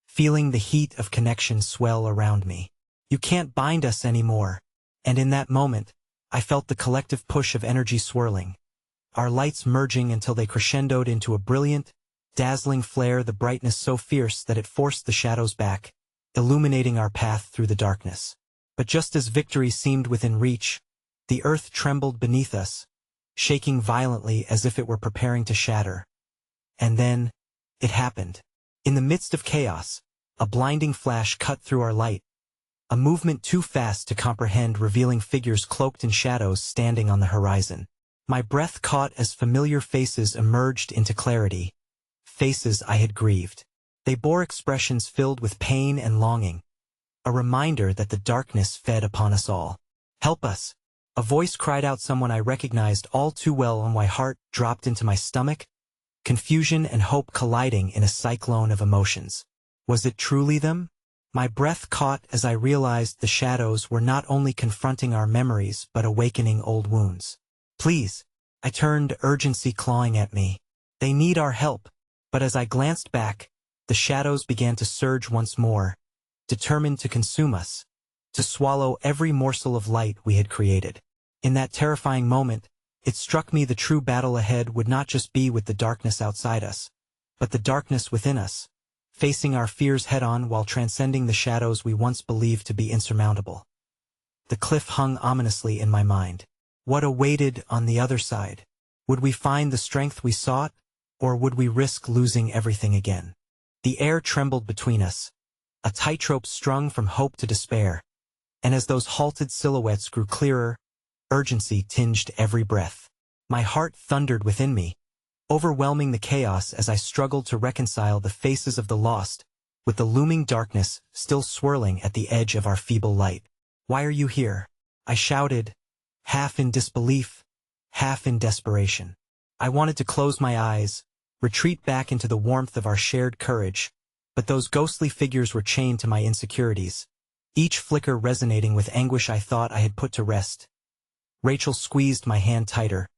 feeling the heat of connection swell around me. "You can't bind us anymore." And in that moment, I felt the collective push of energy swirling, our lights merging until they crescendoed into a brilliant, dazzling flare, the brightness so fierce that it forced the shadows back, illuminating our path through the darkness. But just as victory seemed within reach, the earth trembled beneath us, shaking violently as if it were preparing to shatter. And then, it happened. In the midst of chaos, a blinding flash cut through our light, a movement too fast to comprehend, revealing figures cloaked in shadows standing on the horizon. My breath caught as familiar faces emerged into clarity, faces I had grieved. They bore expressions filled with pain and longing, a reminder that the darkness fed upon us all. "Help us!" A voice cried out, someone I recognized all too well, and my heart dropped into my stomach, confusion and hope colliding in a cyclone of emotions. Was it truly them? My breath caught as I realized the shadows were not only confronting our memories but awakening old wounds. "Please!" I turned, urgency clawing at me. "They need our help." But as I glanced back, the shadows began to surge once more, determined to consume us, to swallow every morsel of light we had created. In that terrifying moment, it struck me the true battle ahead would not just be with the darkness outside us, but the darkness within us, facing our fears head-on while transcending the shadows we once believed to be insurmountable. The cliff hung ominously in my mind. What awaited on the other side? Would we find the strength we sought, or would we risk losing everything again? The air trembled between us, a tightrope strung from hope to despair, and as those halted silhouettes grew clearer, urgency tinged every breath. My heart thundered within me, overwhelming the chaos as I struggled to reconcile the faces of the lost with the looming darkness still swirling at the edge of our feeble light. "Why are you here?" I shouted, half in disbelief, half in desperation. I wanted to close my eyes, retreat back into the warmth of our shared courage, but those ghostly figures were chained to my insecurities, each flicker resonating with anguish I thought I had put to rest. Rachel squeezed my hand tighter,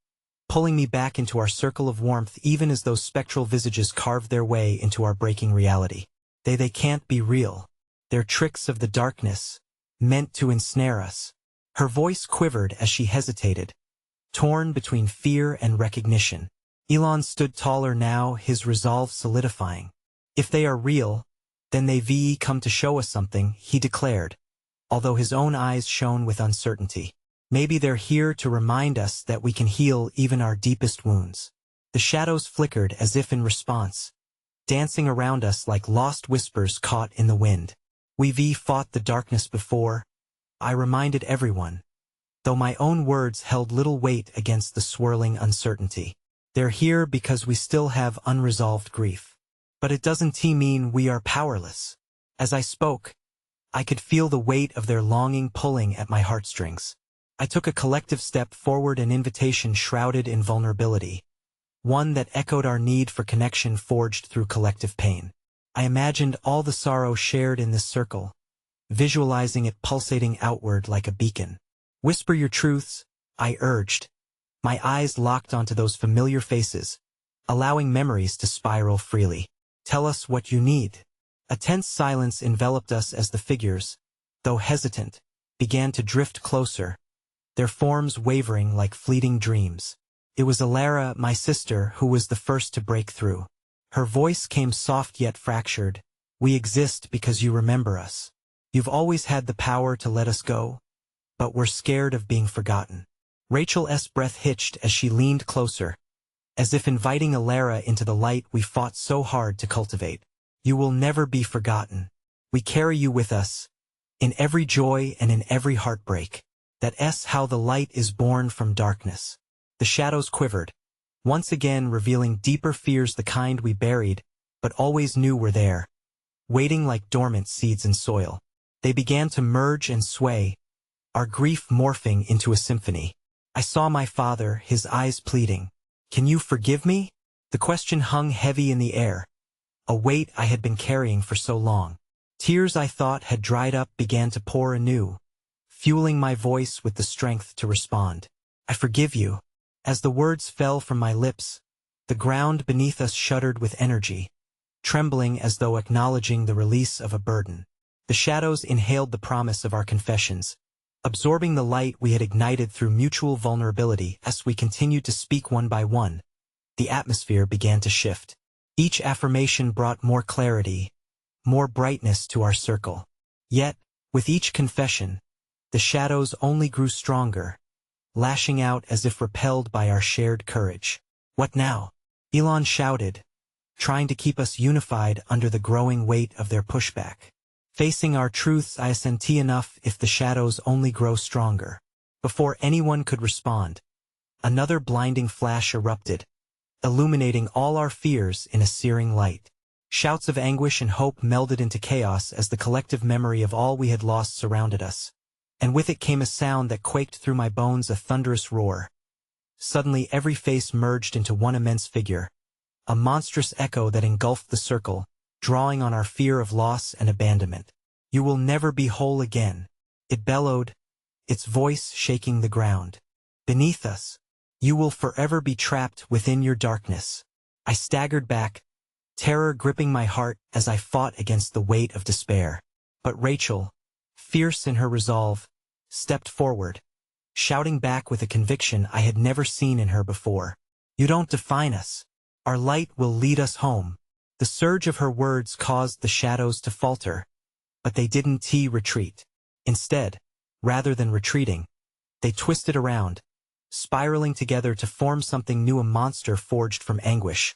pulling me back into our circle of warmth even as those spectral visages carved their way into our breaking reality. They can't be real. They're tricks of the darkness, meant to ensnare us. Her voice quivered as she hesitated, torn between fear and recognition. Elon stood taller now, his resolve solidifying. If they are real, then they've come to show us something, he declared, although his own eyes shone with uncertainty. Maybe they're here to remind us that we can heal even our deepest wounds. The shadows flickered as if in response, dancing around us like lost whispers caught in the wind. We've fought the darkness before, I reminded everyone, though my own words held little weight against the swirling uncertainty. They're here because we still have unresolved grief. But it doesn't mean we are powerless. As I spoke, I could feel the weight of their longing pulling at my heartstrings. I took a collective step forward, an invitation shrouded in vulnerability, one that echoed our need for connection forged through collective pain. I imagined all the sorrow shared in this circle, visualizing it pulsating outward like a beacon. Whisper your truths, I urged, my eyes locked onto those familiar faces, allowing memories to spiral freely. Tell us what you need. A tense silence enveloped us as the figures, though hesitant, began to drift closer, their forms wavering like fleeting dreams. It was Alara, my sister, who was the first to break through. Her voice came soft yet fractured. We exist because you remember us. You've always had the power to let us go, but we're scared of being forgotten. Rachel's breath hitched as she leaned closer, as if inviting Alara into the light we fought so hard to cultivate. You will never be forgotten. We carry you with us, in every joy and in every heartbreak. That's how the light is born from darkness. The shadows quivered, once again revealing deeper fears, the kind we buried, but always knew were there, waiting like dormant seeds in soil. They began to merge and sway, our grief morphing into a symphony. I saw my father, his eyes pleading. Can you forgive me? The question hung heavy in the air, a weight I had been carrying for so long. Tears I thought had dried up began to pour anew, fueling my voice with the strength to respond. I forgive you. As the words fell from my lips, the ground beneath us shuddered with energy, trembling as though acknowledging the release of a burden. The shadows inhaled the promise of our confessions, absorbing the light we had ignited through mutual vulnerability. As we continued to speak one by one, the atmosphere began to shift. Each affirmation brought more clarity, more brightness to our circle. Yet, with each confession, the shadows only grew stronger, lashing out as if repelled by our shared courage. What now? Elon shouted, trying to keep us unified under the growing weight of their pushback. Facing our truths, I assent enough if the shadows only grow stronger. Before anyone could respond, another blinding flash erupted, illuminating all our fears in a searing light. Shouts of anguish and hope melded into chaos as the collective memory of all we had lost surrounded us. And with it came a sound that quaked through my bones, a thunderous roar. Suddenly every face merged into one immense figure, a monstrous echo that engulfed the circle, drawing on our fear of loss and abandonment. You will never be whole again, it bellowed, its voice shaking the ground. Beneath us, you will forever be trapped within your darkness. I staggered back, terror gripping my heart as I fought against the weight of despair. But Rachel, fierce in her resolve, stepped forward, shouting back with a conviction I had never seen in her before. You don't define us. Our light will lead us home. The surge of her words caused the shadows to falter, but they didn't retreat. Instead, rather than retreating, they twisted around, spiraling together to form something new, a monster forged from anguish,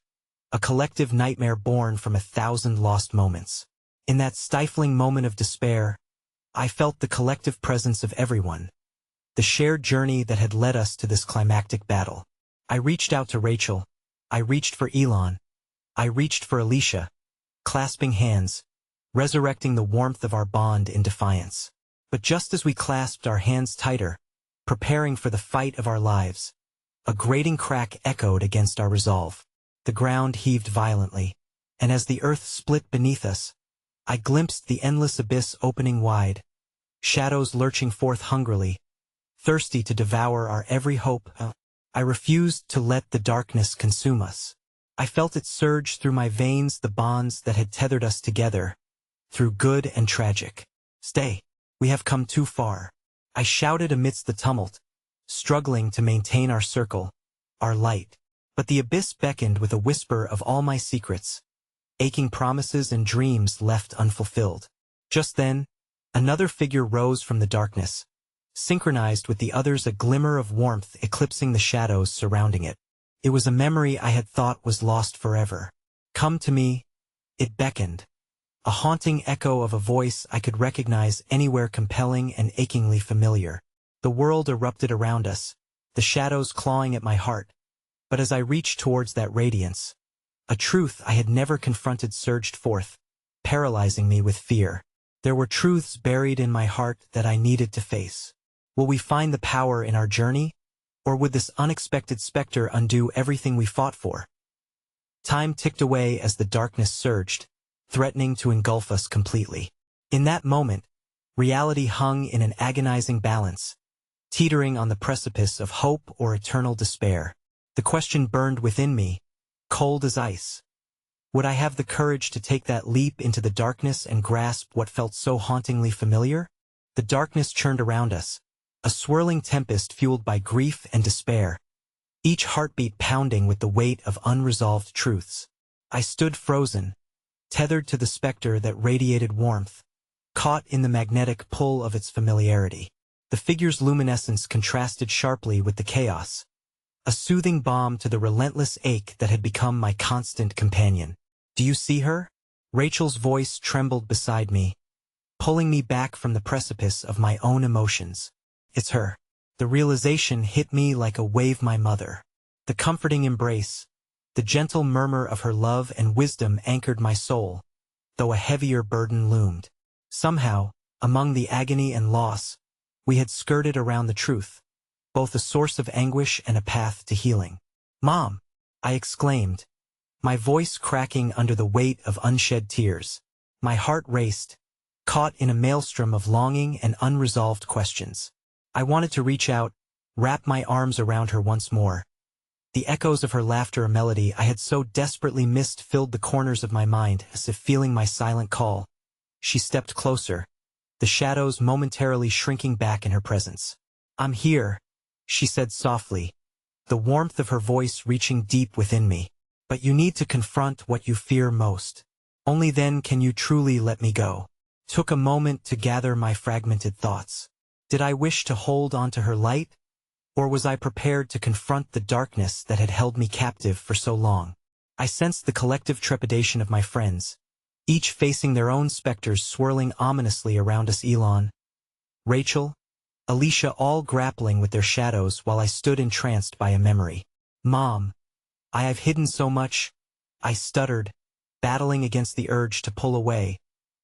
a collective nightmare born from 1,000 lost moments. In that stifling moment of despair, I felt the collective presence of everyone, the shared journey that had led us to this climactic battle. I reached out to Rachel. I reached for Elon. I reached for Alicia, clasping hands, resurrecting the warmth of our bond in defiance. But just as we clasped our hands tighter, preparing for the fight of our lives, a grating crack echoed against our resolve. The ground heaved violently, and as the earth split beneath us, I glimpsed the endless abyss opening wide, shadows lurching forth hungrily, thirsty to devour our every hope. I refused to let the darkness consume us. I felt it surge through my veins, the bonds that had tethered us together, through good and tragic. Stay, we have come too far, I shouted amidst the tumult, struggling to maintain our circle, our light. But the abyss beckoned with a whisper of all my secrets, aching promises and dreams left unfulfilled. Just then, another figure rose from the darkness, synchronized with the others, a glimmer of warmth eclipsing the shadows surrounding it. It was a memory I had thought was lost forever. Come to me, it beckoned. A haunting echo of a voice I could recognize anywhere, compelling and achingly familiar. The world erupted around us, the shadows clawing at my heart. But as I reached towards that radiance, a truth I had never confronted surged forth, paralyzing me with fear. There were truths buried in my heart that I needed to face. Will we find the power in our journey? Or would this unexpected specter undo everything we fought for? Time ticked away as the darkness surged, threatening to engulf us completely. In that moment, reality hung in an agonizing balance, teetering on the precipice of hope or eternal despair. The question burned within me, cold as ice. Would I have the courage to take that leap into the darkness and grasp what felt so hauntingly familiar? The darkness churned around us, a swirling tempest fueled by grief and despair, each heartbeat pounding with the weight of unresolved truths. I stood frozen, tethered to the specter that radiated warmth, caught in the magnetic pull of its familiarity. The figure's luminescence contrasted sharply with the chaos, a soothing balm to the relentless ache that had become my constant companion. Do you see her? Rachel's voice trembled beside me, pulling me back from the precipice of my own emotions. It's her. The realization hit me like a wave. My mother. The comforting embrace, the gentle murmur of her love and wisdom anchored my soul, though a heavier burden loomed. Somehow, among the agony and loss, we had skirted around the truth, both a source of anguish and a path to healing. Mom! I exclaimed, my voice cracking under the weight of unshed tears. My heart raced, caught in a maelstrom of longing and unresolved questions. I wanted to reach out, wrap my arms around her once more. The echoes of her laughter, a melody I had so desperately missed, filled the corners of my mind, as if feeling my silent call. She stepped closer, the shadows momentarily shrinking back in her presence. I'm here, she said softly, the warmth of her voice reaching deep within me. But you need to confront what you fear most. Only then can you truly let me go. Took a moment to gather my fragmented thoughts. Did I wish to hold on to her light? Or was I prepared to confront the darkness that had held me captive for so long? I sensed the collective trepidation of my friends, each facing their own specters swirling ominously around us. Elon, Rachel, Alicia, all grappling with their shadows while I stood entranced by a memory. Mom, I have hidden so much, I stuttered, battling against the urge to pull away,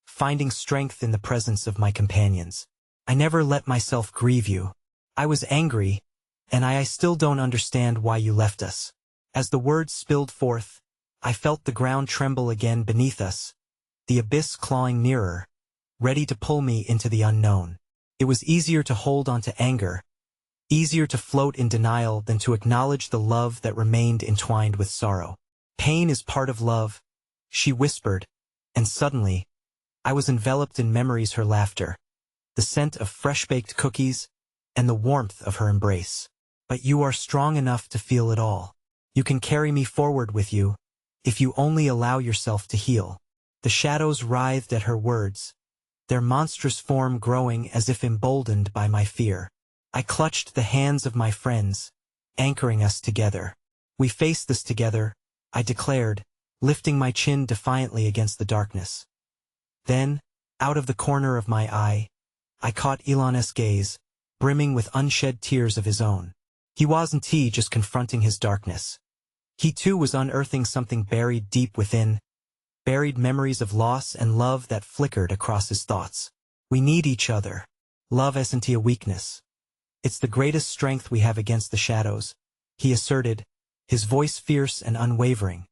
finding strength in the presence of my companions. I never let myself grieve you. I was angry, and I still don't understand why you left us. As the words spilled forth, I felt the ground tremble again beneath us, the abyss clawing nearer, ready to pull me into the unknown. It was easier to hold on to anger, easier to float in denial than to acknowledge the love that remained entwined with sorrow. Pain is part of love, she whispered, and suddenly, I was enveloped in memories, her laughter, the scent of fresh-baked cookies, and the warmth of her embrace. But you are strong enough to feel it all. You can carry me forward with you, if you only allow yourself to heal. The shadows writhed at her words, their monstrous form growing as if emboldened by my fear. I clutched the hands of my friends, anchoring us together. We face this together, I declared, lifting my chin defiantly against the darkness. Then, out of the corner of my eye, I caught Elon's gaze, brimming with unshed tears of his own. He wasn't just confronting his darkness. He too was unearthing something buried deep within, buried memories of loss and love that flickered across his thoughts. We need each other, Love isn't a weakness. It's the greatest strength we have against the shadows, he asserted, his voice fierce and unwavering.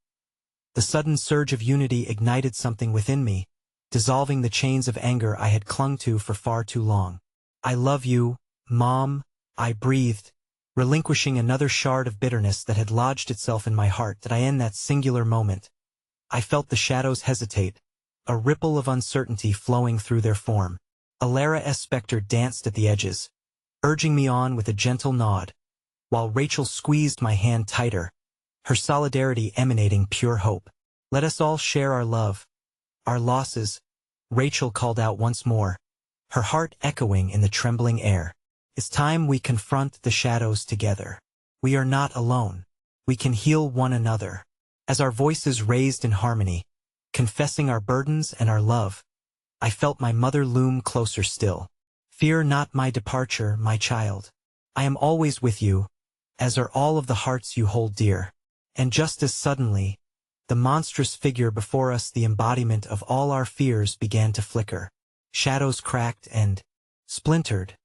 The sudden surge of unity ignited something within me, dissolving the chains of anger I had clung to for far too long. I love you, Mom, I breathed, relinquishing another shard of bitterness that had lodged itself in my heart. That in that singular moment, I felt the shadows hesitate, a ripple of uncertainty flowing through their form. Alara's specter danced at the edges, urging me on with a gentle nod, while Rachel squeezed my hand tighter, her solidarity emanating pure hope. Let us all share our love, our losses, Rachel called out once more, her heart echoing in the trembling air. It's time we confront the shadows together. We are not alone. We can heal one another. As our voices raised in harmony, confessing our burdens and our love, I felt my mother loom closer still. Fear not my departure, my child. I am always with you, as are all of the hearts you hold dear. And just as suddenly, the monstrous figure before us, the embodiment of all our fears, began to flicker. Shadows cracked and splintered,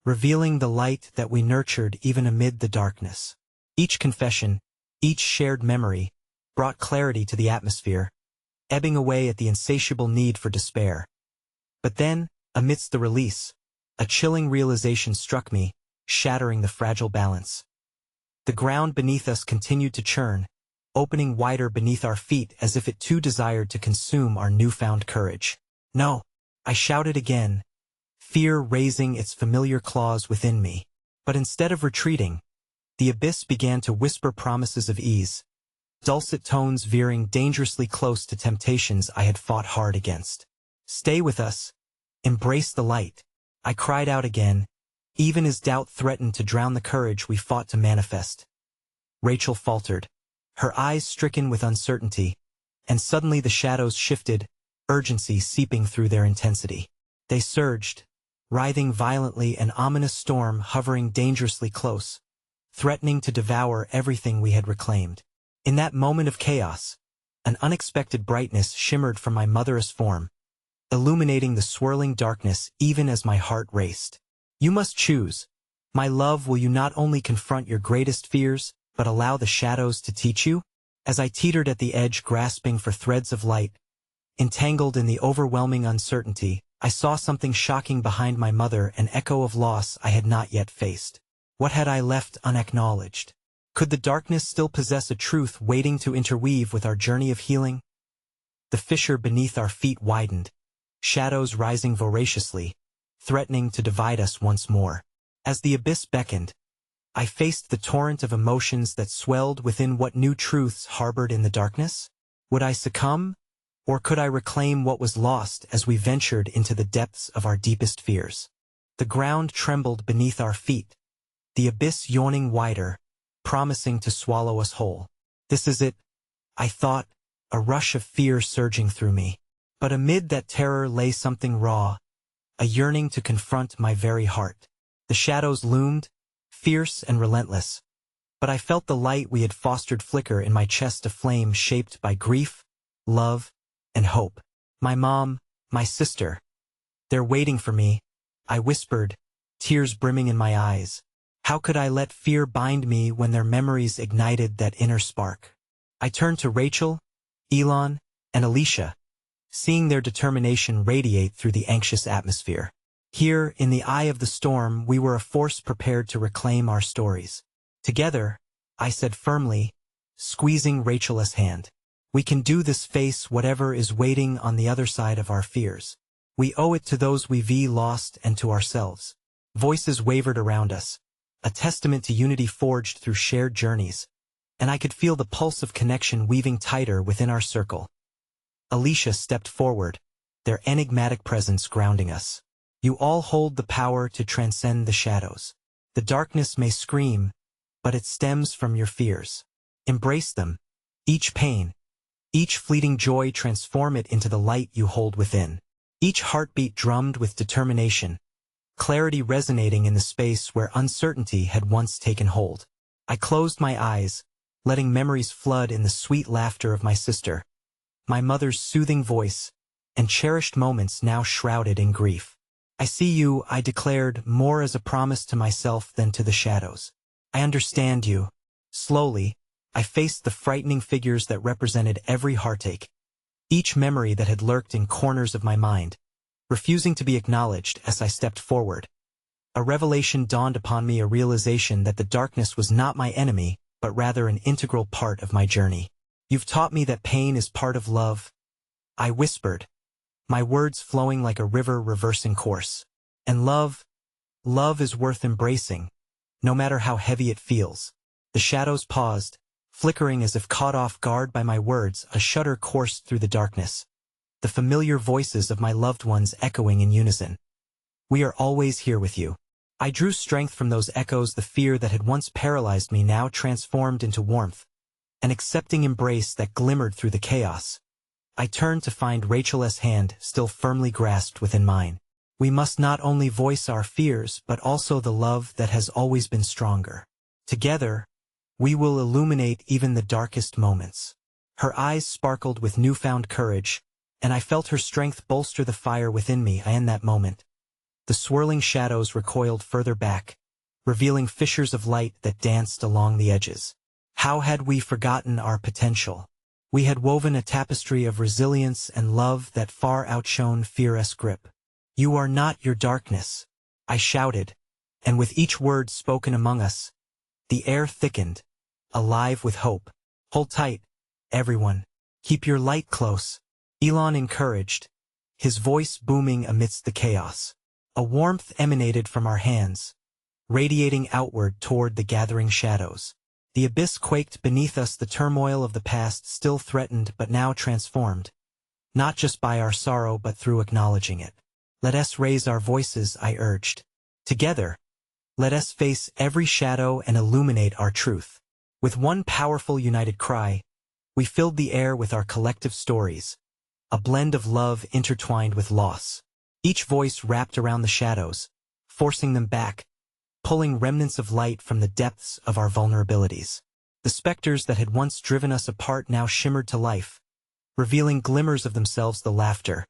revealing the light that we nurtured even amid the darkness. Each confession, each shared memory, brought clarity to the atmosphere, ebbing away at the insatiable need for despair. But then, amidst the release, a chilling realization struck me, shattering the fragile balance. The ground beneath us continued to churn, opening wider beneath our feet as if it too desired to consume our newfound courage. No, I shouted again, fear raising its familiar claws within me. But instead of retreating, the abyss began to whisper promises of ease, dulcet tones veering dangerously close to temptations I had fought hard against. Stay with us. Embrace the light. I cried out again, even as doubt threatened to drown the courage we fought to manifest. Rachel faltered, her eyes stricken with uncertainty, and suddenly the shadows shifted, urgency seeping through their intensity. They surged, writhing violently, an ominous storm hovering dangerously close, threatening to devour everything we had reclaimed. In that moment of chaos, an unexpected brightness shimmered from my mother's form, illuminating the swirling darkness even as my heart raced. You must choose. My love, will you not only confront your greatest fears, but allow the shadows to teach you? As I teetered at the edge, grasping for threads of light, entangled in the overwhelming uncertainty, I saw something shocking behind my mother, an echo of loss I had not yet faced. What had I left unacknowledged? Could the darkness still possess a truth waiting to interweave with our journey of healing? The fissure beneath our feet widened, shadows rising voraciously, threatening to divide us once more. As the abyss beckoned, I faced the torrent of emotions that swelled within. What new truths harbored in the darkness? Would I succumb, or could I reclaim what was lost as we ventured into the depths of our deepest fears? The ground trembled beneath our feet, the abyss yawning wider, promising to swallow us whole. This is it, I thought, a rush of fear surging through me. But amid that terror lay something raw, a yearning to confront my very heart. The shadows loomed, fierce and relentless, but I felt the light we had fostered flicker in my chest, a flame shaped by grief, love, and hope. My mom, my sister, they're waiting for me, I whispered, tears brimming in my eyes. How could I let fear bind me when their memories ignited that inner spark? I turned to Rachel, Elon, and Alicia, seeing their determination radiate through the anxious atmosphere. Here, in the eye of the storm, we were a force prepared to reclaim our stories. Together, I said firmly, squeezing Rachel's hand. We can do this, face whatever is waiting on the other side of our fears. We owe it to those we've lost and to ourselves. Voices wavered around us, a testament to unity forged through shared journeys, and I could feel the pulse of connection weaving tighter within our circle. Alicia stepped forward, their enigmatic presence grounding us. You all hold the power to transcend the shadows. The darkness may scream, but it stems from your fears. Embrace them. Each pain, each fleeting joy, transform it into the light you hold within. Each heartbeat drummed with determination, clarity resonating in the space where uncertainty had once taken hold. I closed my eyes, letting memories flood in the sweet laughter of my sister, my mother's soothing voice, and cherished moments now shrouded in grief. I see you, I declared, more as a promise to myself than to the shadows. I understand you. Slowly, I faced the frightening figures that represented every heartache, each memory that had lurked in corners of my mind, refusing to be acknowledged. As I stepped forward, a revelation dawned upon me, a realization that the darkness was not my enemy, but rather an integral part of my journey. You've taught me that pain is part of love, I whispered, my words flowing like a river reversing course. And love is worth embracing, no matter how heavy it feels. The shadows paused, flickering as if caught off guard by my words. A shudder coursed through the darkness, the familiar voices of my loved ones echoing in unison. We are always here with you. I drew strength from those echoes. The fear that had once paralyzed me now transformed into warmth, an accepting embrace that glimmered through the chaos. I turned to find Rachel's hand still firmly grasped within mine. We must not only voice our fears but also the love that has always been stronger. Together, we will illuminate even the darkest moments. Her eyes sparkled with newfound courage, and I felt her strength bolster the fire within me. In that moment, the swirling shadows recoiled further back, revealing fissures of light that danced along the edges. How had we forgotten our potential? We had woven a tapestry of resilience and love that far outshone fear's grip. You are not your darkness, I shouted, and with each word spoken among us, the air thickened, alive with hope. Hold tight, everyone. Keep your light close, Elon encouraged, his voice booming amidst the chaos. A warmth emanated from our hands, radiating outward toward the gathering shadows. The abyss quaked beneath us. The turmoil of the past still threatened but now transformed, not just by our sorrow but through acknowledging it. Let us raise our voices, I urged. Together, let us face every shadow and illuminate our truth. With one powerful united cry, we filled the air with our collective stories, a blend of love intertwined with loss. Each voice wrapped around the shadows, forcing them back, pulling remnants of light from the depths of our vulnerabilities. The specters that had once driven us apart now shimmered to life, revealing glimmers of themselves. The laughter,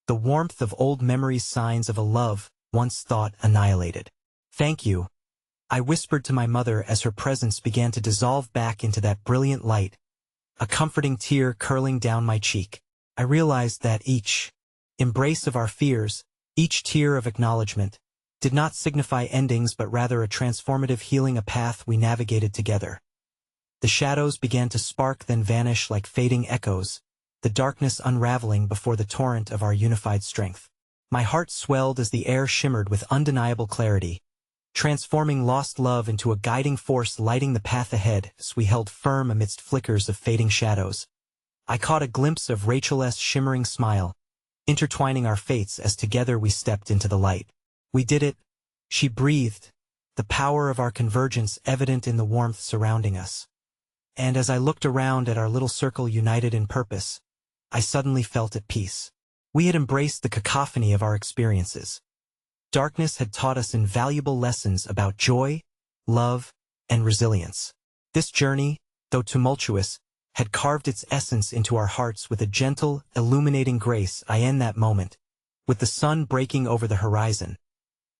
the warmth of old memories, signs of a love once thought annihilated. Thank you, I whispered to my mother as her presence began to dissolve back into that brilliant light, a comforting tear curling down my cheek. I realized that each embrace of our fears, each tear of acknowledgement, did not signify endings but rather a transformative healing, a path we navigated together. The shadows began to spark then vanish like fading echoes, the darkness unraveling before the torrent of our unified strength. My heart swelled as the air shimmered with undeniable clarity, transforming lost love into a guiding force lighting the path ahead. As we held firm amidst flickers of fading shadows, I caught a glimpse of Rachel's shimmering smile, intertwining our fates as together we stepped into the light. We did it, she breathed, the power of our convergence evident in the warmth surrounding us. And as I looked around at our little circle united in purpose, I suddenly felt at peace. We had embraced the cacophony of our experiences. Darkness had taught us invaluable lessons about joy, love, and resilience. This journey, though tumultuous, had carved its essence into our hearts with a gentle, illuminating grace. In that moment, with the sun breaking over the horizon,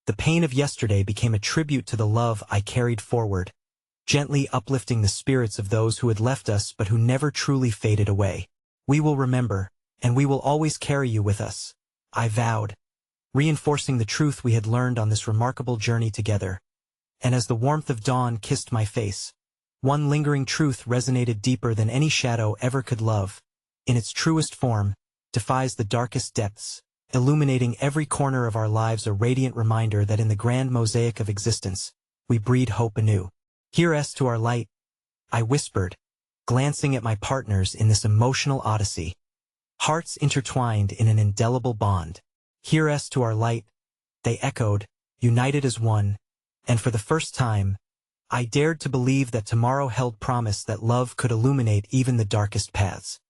the pain of yesterday became a tribute to the love I carried forward, gently uplifting the spirits of those who had left us but who never truly faded away. We will remember, and we will always carry you with us, I vowed, reinforcing the truth we had learned on this remarkable journey together. And as the warmth of dawn kissed my face, one lingering truth resonated deeper than any shadow ever could. Love, in its truest form, defies the darkest depths, illuminating every corner of our lives, a radiant reminder that in the grand mosaic of existence, we breed hope anew. Here's to our light, I whispered, glancing at my partners in this emotional odyssey. Hearts intertwined in an indelible bond. Here's to our light, they echoed, united as one, and for the first time, I dared to believe that tomorrow held promise, that love could illuminate even the darkest paths.